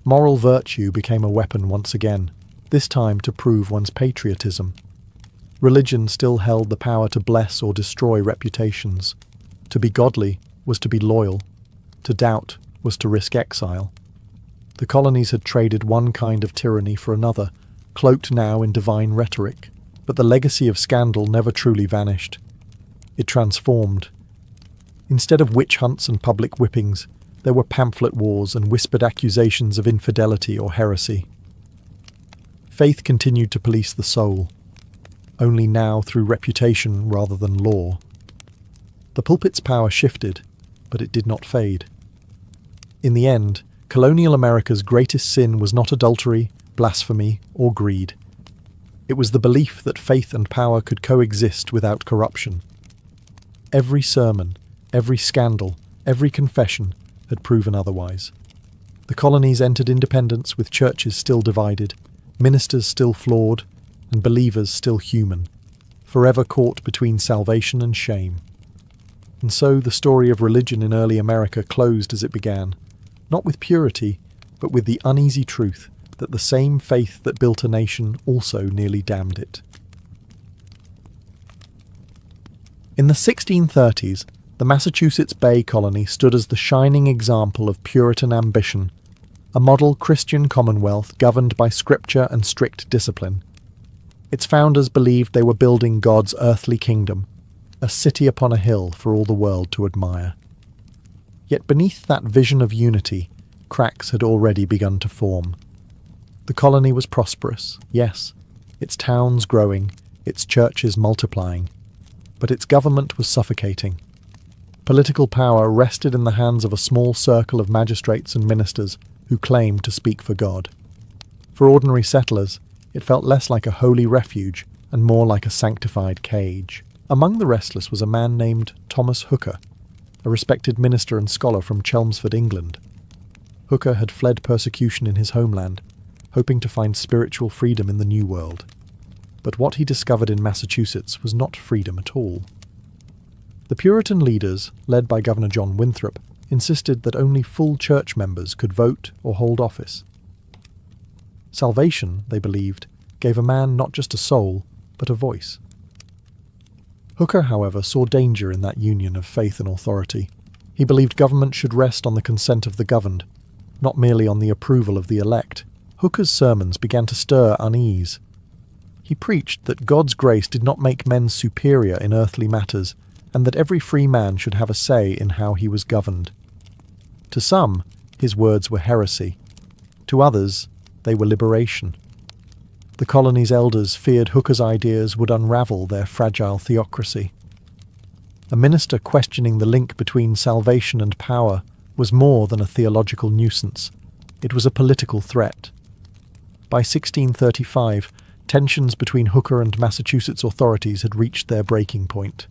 Moral virtue became a weapon once again, this time to prove one's patriotism. Religion still held the power to bless or destroy reputations. To be godly was to be loyal. To doubt was to risk exile. The colonies had traded one kind of tyranny for another, cloaked now in divine rhetoric, but the legacy of scandal never truly vanished. It transformed. Instead of witch hunts and public whippings, there were pamphlet wars and whispered accusations of infidelity or heresy. Faith continued to police the soul, only now through reputation rather than law. The pulpit's power shifted, but it did not fade. In the end, colonial America's greatest sin was not adultery, blasphemy, or greed. It was the belief that faith and power could coexist without corruption. Every sermon, every scandal, every confession had proven otherwise. The colonies entered independence with churches still divided, ministers still flawed, and believers still human, forever caught between salvation and shame. And so the story of religion in early America closed as it began, not with purity, but with the uneasy truth that the same faith that built a nation also nearly damned it. In the 1630s, the Massachusetts Bay Colony stood as the shining example of Puritan ambition, a model Christian commonwealth governed by scripture and strict discipline. Its founders believed they were building God's earthly kingdom, a city upon a hill for all the world to admire. Yet beneath that vision of unity, cracks had already begun to form. The colony was prosperous, yes, its towns growing, its churches multiplying, but its government was suffocating. Political power rested in the hands of a small circle of magistrates and ministers who claimed to speak for God. For ordinary settlers, it felt less like a holy refuge and more like a sanctified cage. Among the restless was a man named Thomas Hooker. a respected minister and scholar from Chelmsford, England. Hooker had fled persecution in his homeland, hoping to find spiritual freedom in the New World. But what he discovered in Massachusetts was not freedom at all. The Puritan leaders, led by Governor John Winthrop, insisted that only full church members could vote or hold office. Salvation, they believed, gave a man not just a soul, but a voice. Hooker, however, saw danger in that union of faith and authority. He believed government should rest on the consent of the governed, not merely on the approval of the elect. Hooker's sermons began to stir unease. He preached that God's grace did not make men superior in earthly matters, and that every free man should have a say in how he was governed. To some, his words were heresy. To others, they were liberation. The colony's elders feared Hooker's ideas would unravel their fragile theocracy. A minister questioning the link between salvation and power was more than a theological nuisance. It was a political threat. By 1635, tensions between Hooker and Massachusetts authorities had reached their breaking point.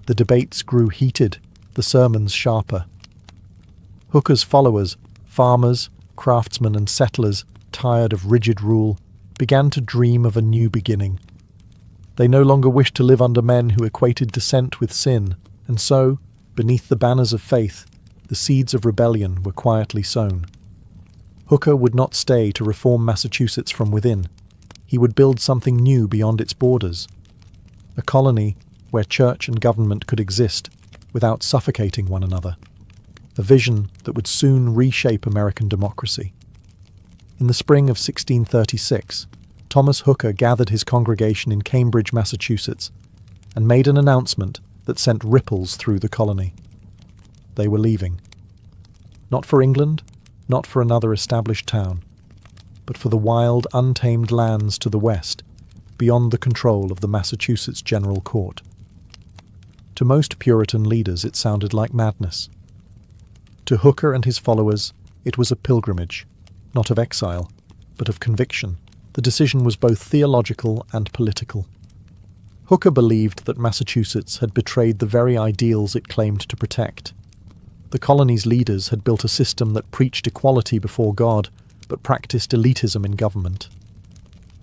The debates grew heated, the sermons sharper. Hooker's followers, farmers, craftsmen and settlers, tired of rigid rule, began to dream of a new beginning. They no longer wished to live under men who equated dissent with sin, and so, beneath the banners of faith, the seeds of rebellion were quietly sown. Hooker would not stay to reform Massachusetts from within. He would build something new beyond its borders. A colony where church and government could exist without suffocating one another. A vision that would soon reshape American democracy. In the spring of 1636, Thomas Hooker gathered his congregation in Cambridge, Massachusetts, and made an announcement that sent ripples through the colony. They were leaving. Not for England, not for another established town, but for the wild, untamed lands to the west, beyond the control of the Massachusetts General Court. To most Puritan leaders it sounded like madness. To Hooker and his followers, it was a pilgrimage, not of exile, but of conviction. The decision was both theological and political. Hooker believed that Massachusetts had betrayed the very ideals it claimed to protect. The colony's leaders had built a system that preached equality before God, but practiced elitism in government.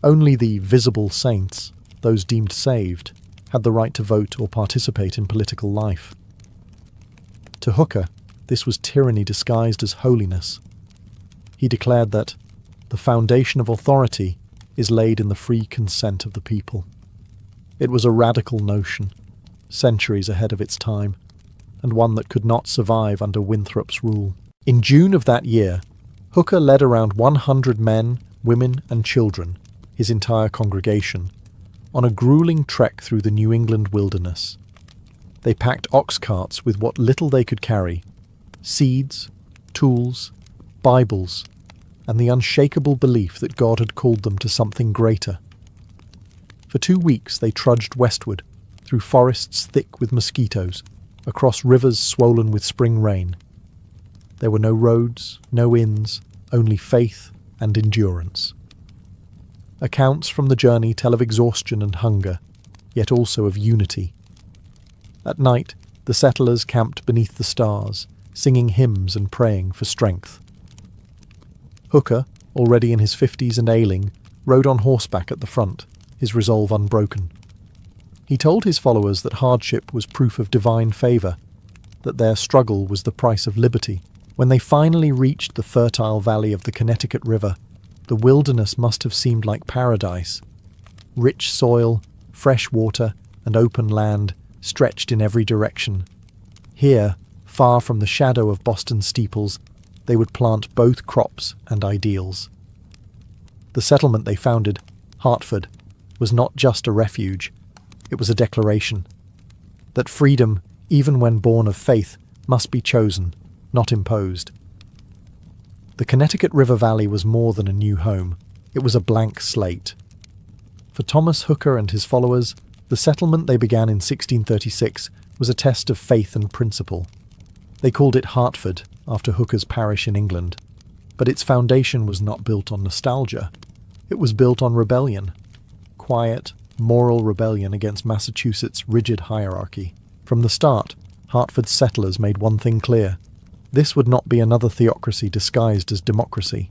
Only the visible saints, those deemed saved, had the right to vote or participate in political life. To Hooker, this was tyranny disguised as holiness. He declared that the foundation of authority is laid in the free consent of the people. It was a radical notion, centuries ahead of its time, and one that could not survive under Winthrop's rule. In June of that year, Hooker led around 100 men, women and children, his entire congregation, on a grueling trek through the New England wilderness. They packed ox carts with what little they could carry, seeds, tools, Bibles, and the unshakable belief that God had called them to something greater. For 2 weeks they trudged westward, through forests thick with mosquitoes, across rivers swollen with spring rain. There were no roads, no inns, only faith and endurance. Accounts from the journey tell of exhaustion and hunger, yet also of unity. At night, the settlers camped beneath the stars, singing hymns and praying for strength. Hooker, already in his 50s and ailing, rode on horseback at the front, his resolve unbroken. He told his followers that hardship was proof of divine favour, that their struggle was the price of liberty. When they finally reached the fertile valley of the Connecticut River, the wilderness must have seemed like paradise. Rich soil, fresh water, and open land stretched in every direction. Here, far from the shadow of Boston steeples, they would plant both crops and ideals. The settlement they founded, Hartford, was not just a refuge, it was a declaration that freedom, even when born of faith, must be chosen, not imposed. The Connecticut River Valley was more than a new home, it was a blank slate. For Thomas Hooker and his followers, the settlement they began in 1636 was a test of faith and principle. They called it Hartford, after Hooker's parish in England, but its foundation was not built on nostalgia. It was built on rebellion. Quiet, moral rebellion against Massachusetts' rigid hierarchy. From the start, Hartford's settlers made one thing clear: this would not be another theocracy disguised as democracy.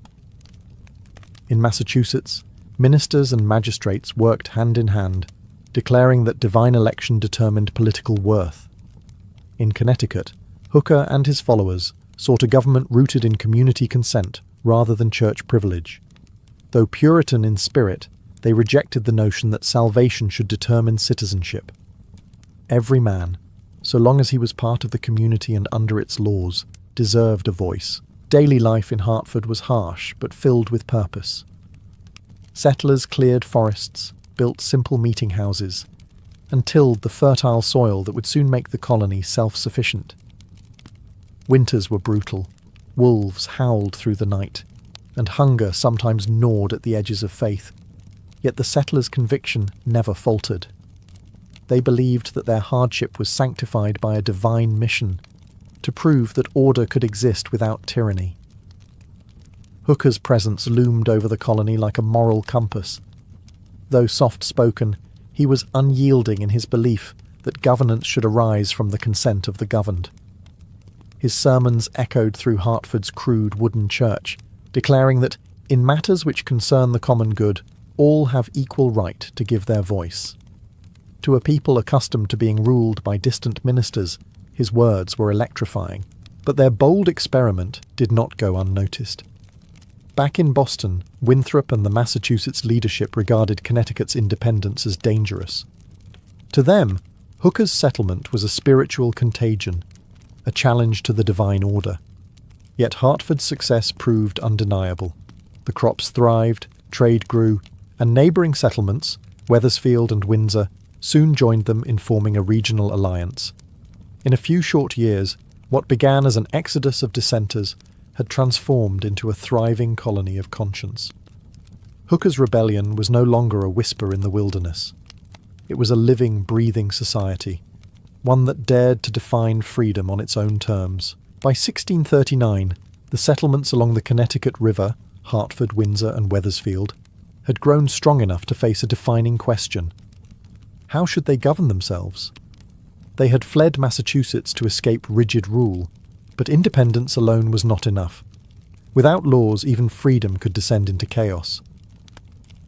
In Massachusetts, ministers and magistrates worked hand in hand, declaring that divine election determined political worth. In Connecticut, Hooker and his followers sought a government rooted in community consent rather than church privilege. Though Puritan in spirit, they rejected the notion that salvation should determine citizenship. Every man, so long as he was part of the community and under its laws, deserved a voice. Daily life in Hartford was harsh but filled with purpose. Settlers cleared forests, built simple meeting houses, and tilled the fertile soil that would soon make the colony self-sufficient. Winters were brutal, wolves howled through the night, and hunger sometimes gnawed at the edges of faith. Yet the settlers' conviction never faltered. They believed that their hardship was sanctified by a divine mission, to prove that order could exist without tyranny. Hooker's presence loomed over the colony like a moral compass. Though soft-spoken, he was unyielding in his belief that governance should arise from the consent of the governed. His sermons echoed through Hartford's crude wooden church, declaring that, in matters which concern the common good, all have equal right to give their voice. To a people accustomed to being ruled by distant ministers, his words were electrifying, but their bold experiment did not go unnoticed. Back in Boston, Winthrop and the Massachusetts leadership regarded Connecticut's independence as dangerous. To them, Hooker's settlement was a spiritual contagion, a challenge to the divine order. Yet Hartford's success proved undeniable. The crops thrived, trade grew, and neighbouring settlements, Wethersfield and Windsor, soon joined them in forming a regional alliance. In a few short years, what began as an exodus of dissenters had transformed into a thriving colony of conscience. Hooker's rebellion was no longer a whisper in the wilderness. It was a living, breathing society, one that dared to define freedom on its own terms. By 1639, the settlements along the Connecticut River, Hartford, Windsor, and Wethersfield, had grown strong enough to face a defining question. How should they govern themselves? They had fled Massachusetts to escape rigid rule, but independence alone was not enough. Without laws, even freedom could descend into chaos.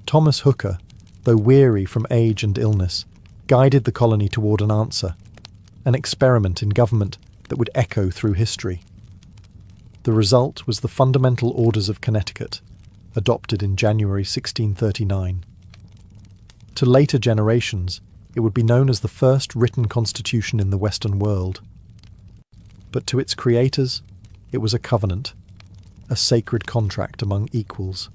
Thomas Hooker, though weary from age and illness, guided the colony toward an answer, an experiment in government that would echo through history. The result was the Fundamental Orders of Connecticut, adopted in January 1639. To later generations, it would be known as the first written constitution in the Western world. But to its creators, it was a covenant, a sacred contract among equals.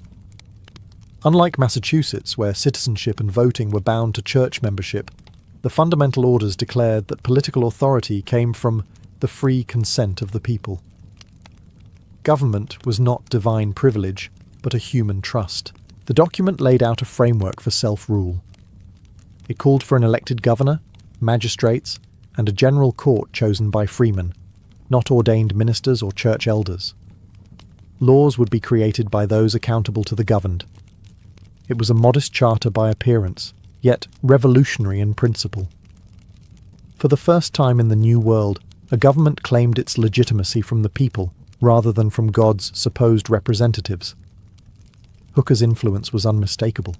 Unlike Massachusetts, where citizenship and voting were bound to church membership, the Fundamental Orders declared that political authority came from the free consent of the people. Government was not divine privilege, but a human trust. The document laid out a framework for self-rule. It called for an elected governor, magistrates, and a general court chosen by freemen, not ordained ministers or church elders. Laws would be created by those accountable to the governed. It was a modest charter by appearance, yet revolutionary in principle. For the first time in the New World, a government claimed its legitimacy from the people rather than from God's supposed representatives. Hooker's influence was unmistakable.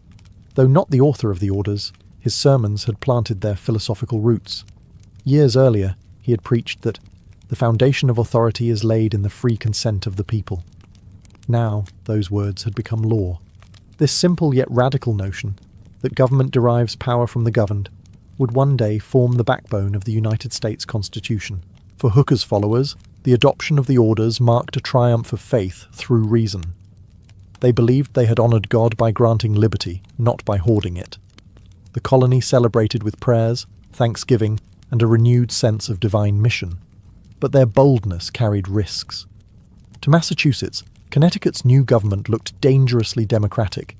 Though not the author of the orders, his sermons had planted their philosophical roots. Years earlier, he had preached that the foundation of authority is laid in the free consent of the people. Now, those words had become law. This simple yet radical notion, that government derives power from the governed, would one day form the backbone of the United States Constitution. For Hooker's followers, the adoption of the orders marked a triumph of faith through reason. They believed they had honoured God by granting liberty, not by hoarding it. The colony celebrated with prayers, thanksgiving, and a renewed sense of divine mission. But their boldness carried risks. To Massachusetts, Connecticut's new government looked dangerously democratic,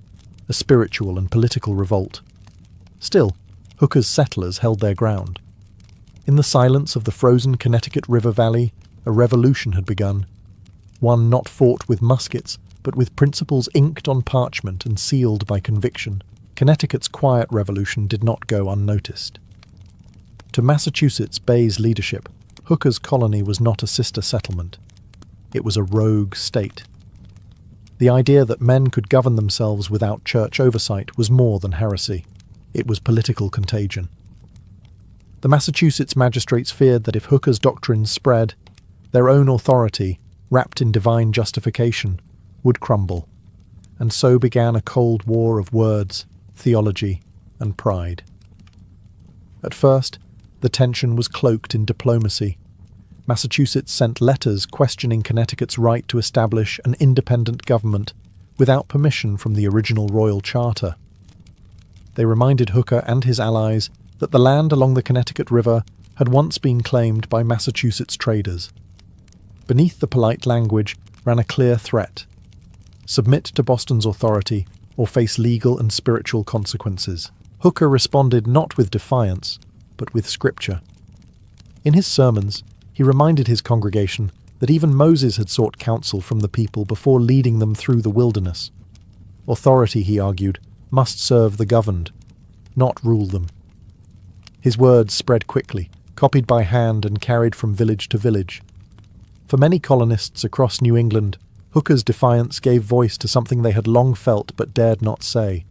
a spiritual and political revolt. Still, Hooker's settlers held their ground. In the silence of the frozen Connecticut River Valley, a revolution had begun, one not fought with muskets, but with principles inked on parchment and sealed by conviction. Connecticut's quiet revolution did not go unnoticed. To Massachusetts Bay's leadership, Hooker's colony was not a sister settlement. It was a rogue state. The idea that men could govern themselves without church oversight was more than heresy. It was political contagion. The Massachusetts magistrates feared that if Hooker's doctrines spread, their own authority, wrapped in divine justification, would crumble, and so began a cold war of words, theology, and pride. At first, the tension was cloaked in diplomacy. Massachusetts sent letters questioning Connecticut's right to establish an independent government without permission from the original royal charter. They reminded Hooker and his allies that the land along the Connecticut River had once been claimed by Massachusetts traders. Beneath the polite language ran a clear threat: submit to Boston's authority or face legal and spiritual consequences. Hooker responded not with defiance, but with scripture. In his sermons, he reminded his congregation that even Moses had sought counsel from the people before leading them through the wilderness. Authority, he argued, must serve the governed, not rule them. His words spread quickly, copied by hand and carried from village to village. For many colonists across New England, Hooker's defiance gave voice to something they had long felt but dared not say: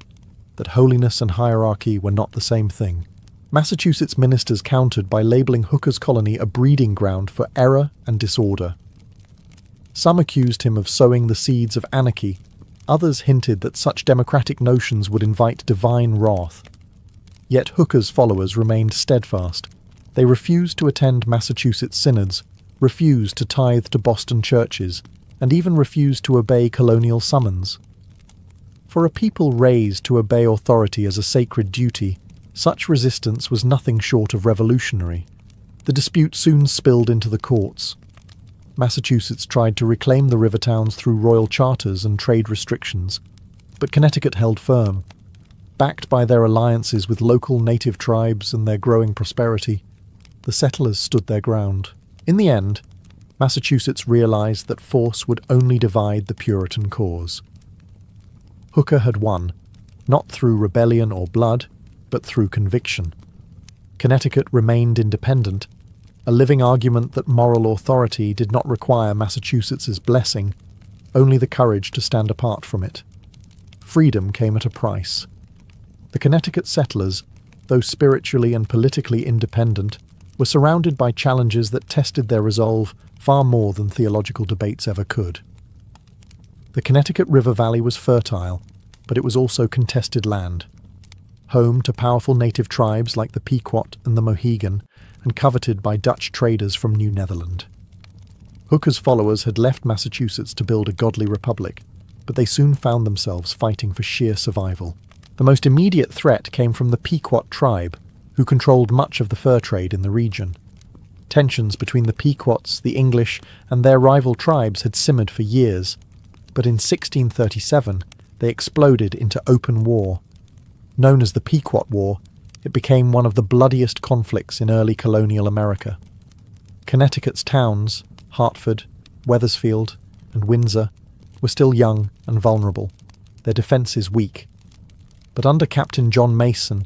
that holiness and hierarchy were not the same thing. Massachusetts ministers countered by labeling Hooker's colony a breeding ground for error and disorder. Some accused him of sowing the seeds of anarchy. Others hinted that such democratic notions would invite divine wrath. Yet Hooker's followers remained steadfast. They refused to attend Massachusetts synods, refused to tithe to Boston churches, and even refused to obey colonial summons. For a people raised to obey authority as a sacred duty, such resistance was nothing short of revolutionary. The dispute soon spilled into the courts. Massachusetts tried to reclaim the river towns through royal charters and trade restrictions, but Connecticut held firm. Backed by their alliances with local native tribes and their growing prosperity, the settlers stood their ground. In the end, Massachusetts realized that force would only divide the Puritan cause. Hooker had won, not through rebellion or blood, but through conviction. Connecticut remained independent, a living argument that moral authority did not require Massachusetts's blessing, only the courage to stand apart from it. Freedom came at a price. The Connecticut settlers, though spiritually and politically independent, were surrounded by challenges that tested their resolve far more than theological debates ever could. The Connecticut River Valley was fertile, but it was also contested land. Home to powerful native tribes like the Pequot and the Mohegan, and coveted by Dutch traders from New Netherland. Hooker's followers had left Massachusetts to build a godly republic, but they soon found themselves fighting for sheer survival. The most immediate threat came from the Pequot tribe, who controlled much of the fur trade in the region. Tensions between the Pequots, the English, and their rival tribes had simmered for years, but in 1637 they exploded into open war. Known as the Pequot War, it became one of the bloodiest conflicts in early colonial America. Connecticut's towns, Hartford, Wethersfield, and Windsor, were still young and vulnerable, their defences weak. But under Captain John Mason,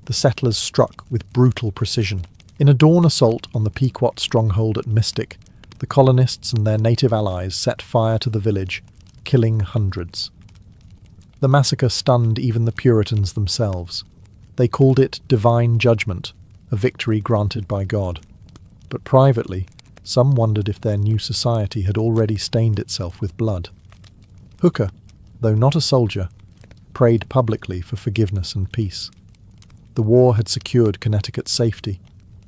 the settlers struck with brutal precision. In a dawn assault on the Pequot stronghold at Mystic, the colonists and their native allies set fire to the village, killing hundreds. The massacre stunned even the Puritans themselves. They called it divine judgment, a victory granted by God. But privately, some wondered if their new society had already stained itself with blood. Hooker, though not a soldier, prayed publicly for forgiveness and peace. The war had secured Connecticut's safety,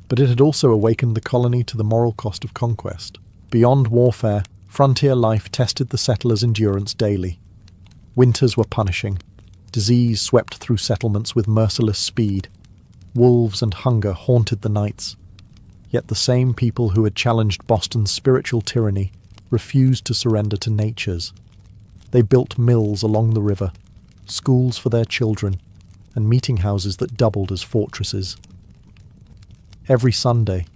but it had also awakened the colony to the moral cost of conquest. Beyond warfare, frontier life tested the settlers' endurance daily. Winters were punishing. Disease swept through settlements with merciless speed. Wolves and hunger haunted the nights. Yet the same people who had challenged Boston's spiritual tyranny refused to surrender to nature's. They built mills along the river, schools for their children, and meeting houses that doubled as fortresses. Every Sunday,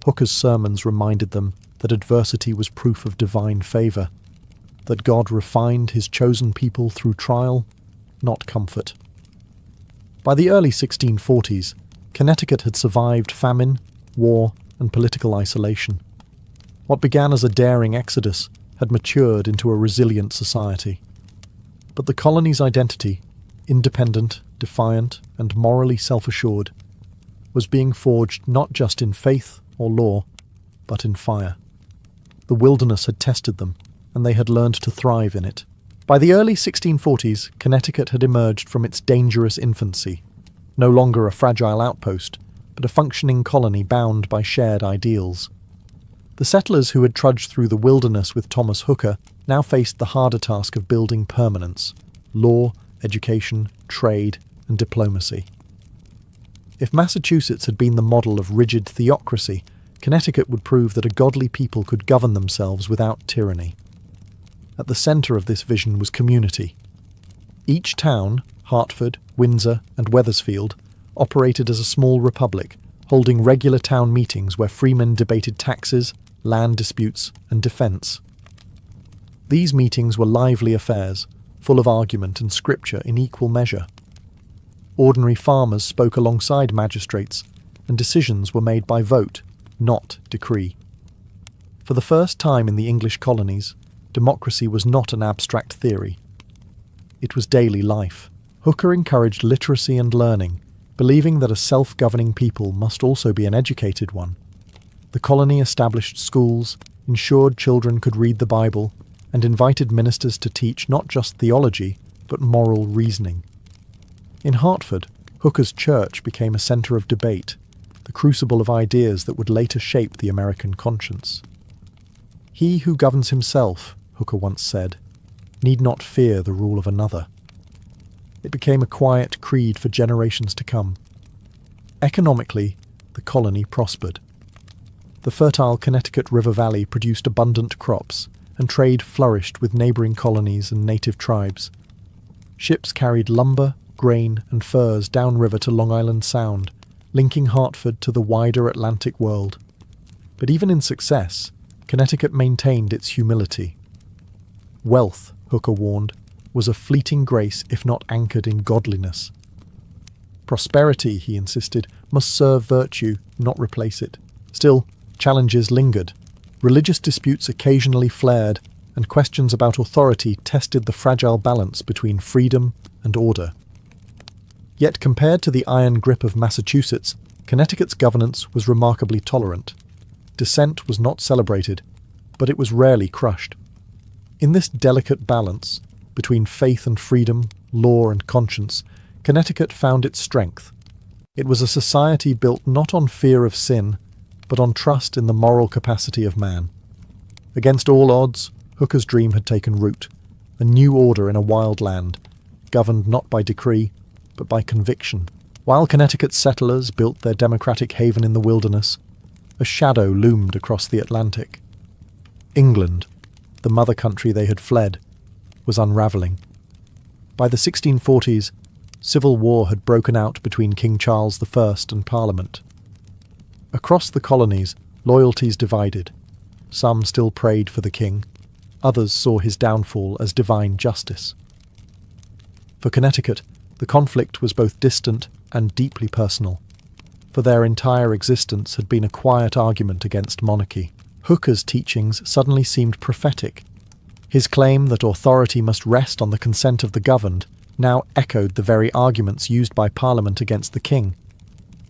Hooker's sermons reminded them that adversity was proof of divine favour, that God refined his chosen people through trial, not comfort. By the early 1640s, Connecticut had survived famine, war, and political isolation. What began as a daring exodus had matured into a resilient society. But the colony's identity, independent, defiant, and morally self-assured, was being forged not just in faith or law, but in fire. The wilderness had tested them, and they had learned to thrive in it. By the early 1640s, Connecticut had emerged from its dangerous infancy, no longer a fragile outpost, but a functioning colony bound by shared ideals. The settlers who had trudged through the wilderness with Thomas Hooker now faced the harder task of building permanence: law, education, trade, and diplomacy. If Massachusetts had been the model of rigid theocracy, Connecticut would prove that a godly people could govern themselves without tyranny. At the centre of this vision was community. Each town, Hartford, Windsor, and Wethersfield, operated as a small republic, holding regular town meetings where freemen debated taxes, land disputes, and defence. These meetings were lively affairs, full of argument and scripture in equal measure. Ordinary farmers spoke alongside magistrates, and decisions were made by vote, not decree. For the first time in the English colonies, democracy was not an abstract theory. It was daily life. Hooker encouraged literacy and learning, believing that a self-governing people must also be an educated one. The colony established schools, ensured children could read the Bible, and invited ministers to teach not just theology, but moral reasoning. In Hartford, Hooker's church became a centre of debate, the crucible of ideas that would later shape the American conscience. "He who governs himself," Hooker once said, "need not fear the rule of another." It became a quiet creed for generations to come. Economically, the colony prospered. The fertile Connecticut River Valley produced abundant crops, and trade flourished with neighbouring colonies and native tribes. Ships carried lumber, grain, and furs downriver to Long Island Sound, linking Hartford to the wider Atlantic world. But even in success, Connecticut maintained its humility. Wealth, Hooker warned, was a fleeting grace if not anchored in godliness. Prosperity, he insisted, must serve virtue, not replace it. Still, challenges lingered. Religious disputes occasionally flared, and questions about authority tested the fragile balance between freedom and order. Yet compared to the iron grip of Massachusetts, Connecticut's governance was remarkably tolerant. Dissent was not celebrated, but it was rarely crushed. In this delicate balance, between faith and freedom, law and conscience, Connecticut found its strength. It was a society built not on fear of sin, but on trust in the moral capacity of man. Against all odds, Hooker's dream had taken root, a new order in a wild land, governed not by decree, but by conviction. While Connecticut's settlers built their democratic haven in the wilderness, a shadow loomed across the Atlantic. England, the mother country they had fled, was unravelling. By the 1640s, civil war had broken out between King Charles I and Parliament. Across the colonies, loyalties divided. Some still prayed for the king, others saw his downfall as divine justice. For Connecticut, the conflict was both distant and deeply personal, for their entire existence had been a quiet argument against monarchy. Hooker's teachings suddenly seemed prophetic. His claim that authority must rest on the consent of the governed now echoed the very arguments used by Parliament against the king.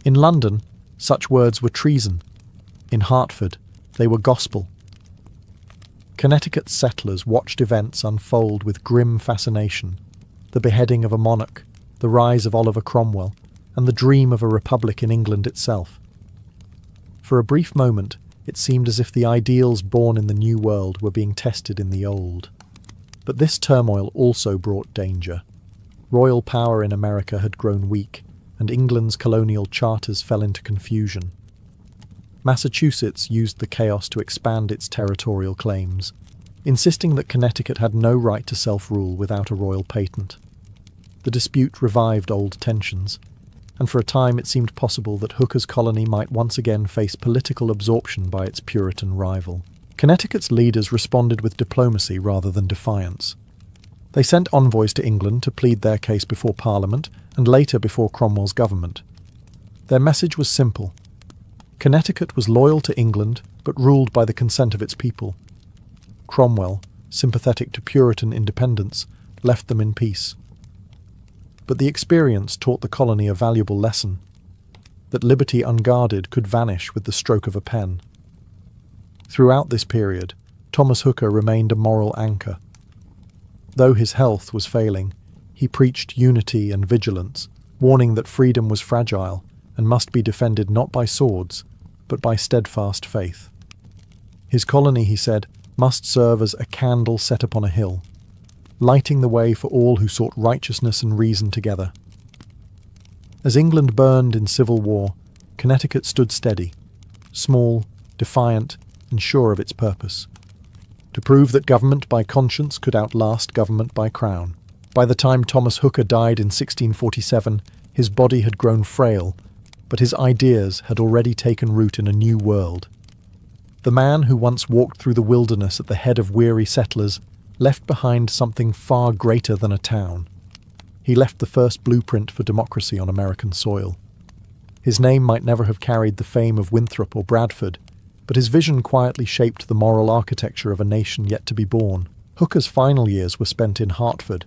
In London, such words were treason. In Hartford, they were gospel. Connecticut's settlers watched events unfold with grim fascination: the beheading of a monarch, the rise of Oliver Cromwell, and the dream of a republic in England itself. For a brief moment, it seemed as if the ideals born in the New World were being tested in the Old. But this turmoil also brought danger. Royal power in America had grown weak, and England's colonial charters fell into confusion. Massachusetts used the chaos to expand its territorial claims, insisting that Connecticut had no right to self-rule without a royal patent. The dispute revived old tensions, and for a time it seemed possible that Hooker's colony might once again face political absorption by its Puritan rival. Connecticut's leaders responded with diplomacy rather than defiance. They sent envoys to England to plead their case before Parliament and later before Cromwell's government. Their message was simple: Connecticut was loyal to England, but ruled by the consent of its people. Cromwell, sympathetic to Puritan independence, left them in peace. But the experience taught the colony a valuable lesson, that liberty unguarded could vanish with the stroke of a pen. Throughout this period, Thomas Hooker remained a moral anchor. Though his health was failing, he preached unity and vigilance, warning that freedom was fragile and must be defended not by swords, but by steadfast faith. His colony, he said, must serve as a candle set upon a hill, lighting the way for all who sought righteousness and reason together. As England burned in civil war, Connecticut stood steady, small, defiant, and sure of its purpose, to prove that government by conscience could outlast government by crown. By the time Thomas Hooker died in 1647, his body had grown frail, but his ideas had already taken root in a new world. The man who once walked through the wilderness at the head of weary settlers left behind something far greater than a town. He left the first blueprint for democracy on American soil. His name might never have carried the fame of Winthrop or Bradford, but his vision quietly shaped the moral architecture of a nation yet to be born. Hooker's final years were spent in Hartford,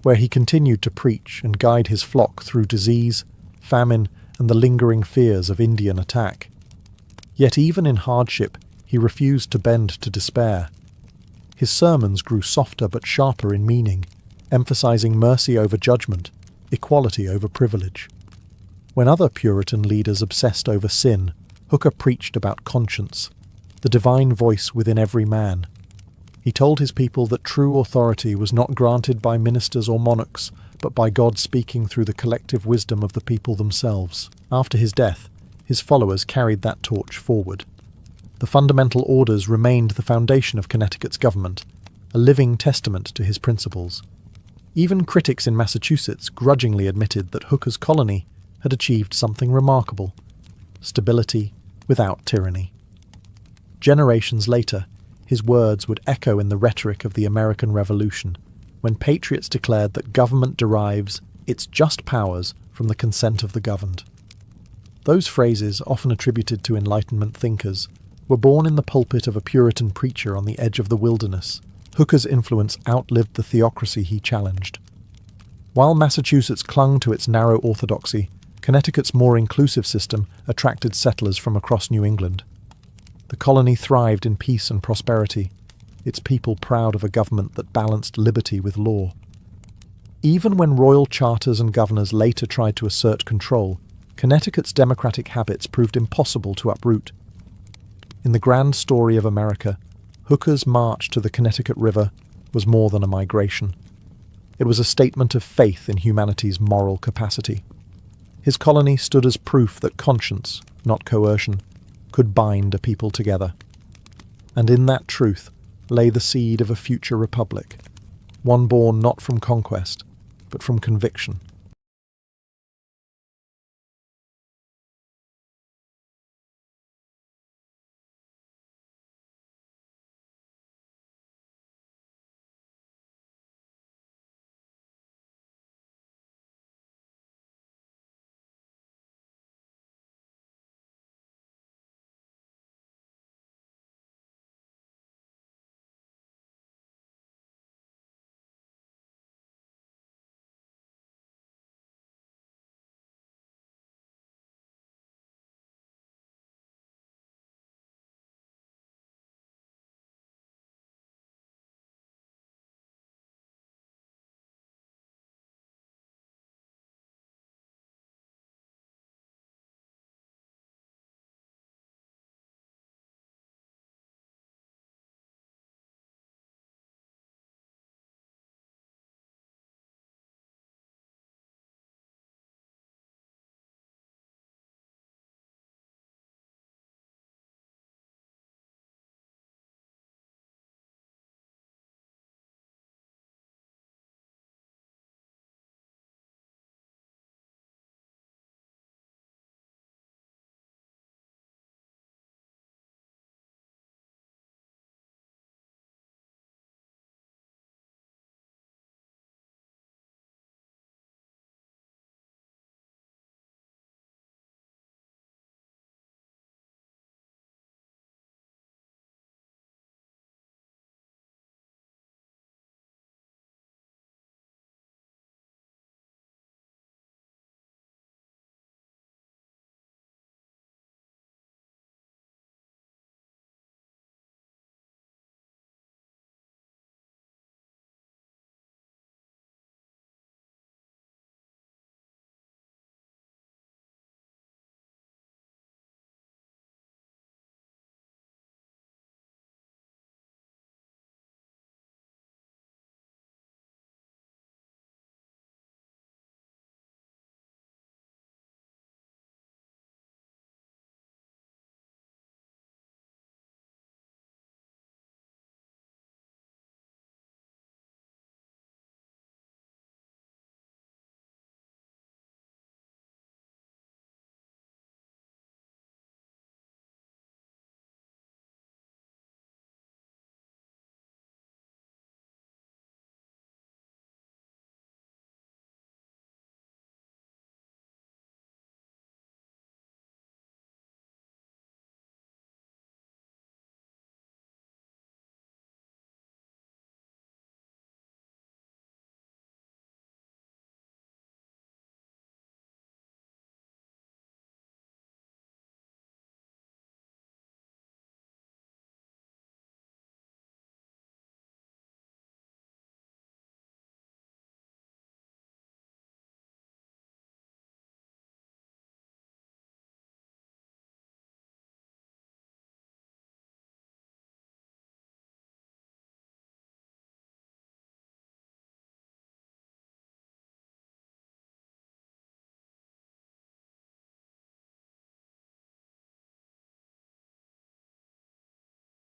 where he continued to preach and guide his flock through disease, famine, and the lingering fears of Indian attack. Yet even in hardship, he refused to bend to despair. His sermons grew softer but sharper in meaning, emphasizing mercy over judgment, equality over privilege. When other Puritan leaders obsessed over sin, Hooker preached about conscience, the divine voice within every man. He told his people that true authority was not granted by ministers or monarchs, but by God speaking through the collective wisdom of the people themselves. After his death, his followers carried that torch forward. The fundamental orders remained the foundation of Connecticut's government, a living testament to his principles. Even critics in Massachusetts grudgingly admitted that Hooker's colony had achieved something remarkable: stability without tyranny. Generations later, his words would echo in the rhetoric of the American Revolution, when patriots declared that government derives its just powers from the consent of the governed. Those phrases, often attributed to Enlightenment thinkers, were born in the pulpit of a Puritan preacher on the edge of the wilderness. Hooker's influence outlived the theocracy he challenged. While Massachusetts clung to its narrow orthodoxy, Connecticut's more inclusive system attracted settlers from across New England. The colony thrived in peace and prosperity, its people proud of a government that balanced liberty with law. Even when royal charters and governors later tried to assert control, Connecticut's democratic habits proved impossible to uproot. In the grand story of America, Hooker's march to the Connecticut River was more than a migration. It was a statement of faith in humanity's moral capacity. His colony stood as proof that conscience, not coercion, could bind a people together. And in that truth lay the seed of a future republic, one born not from conquest, but from conviction.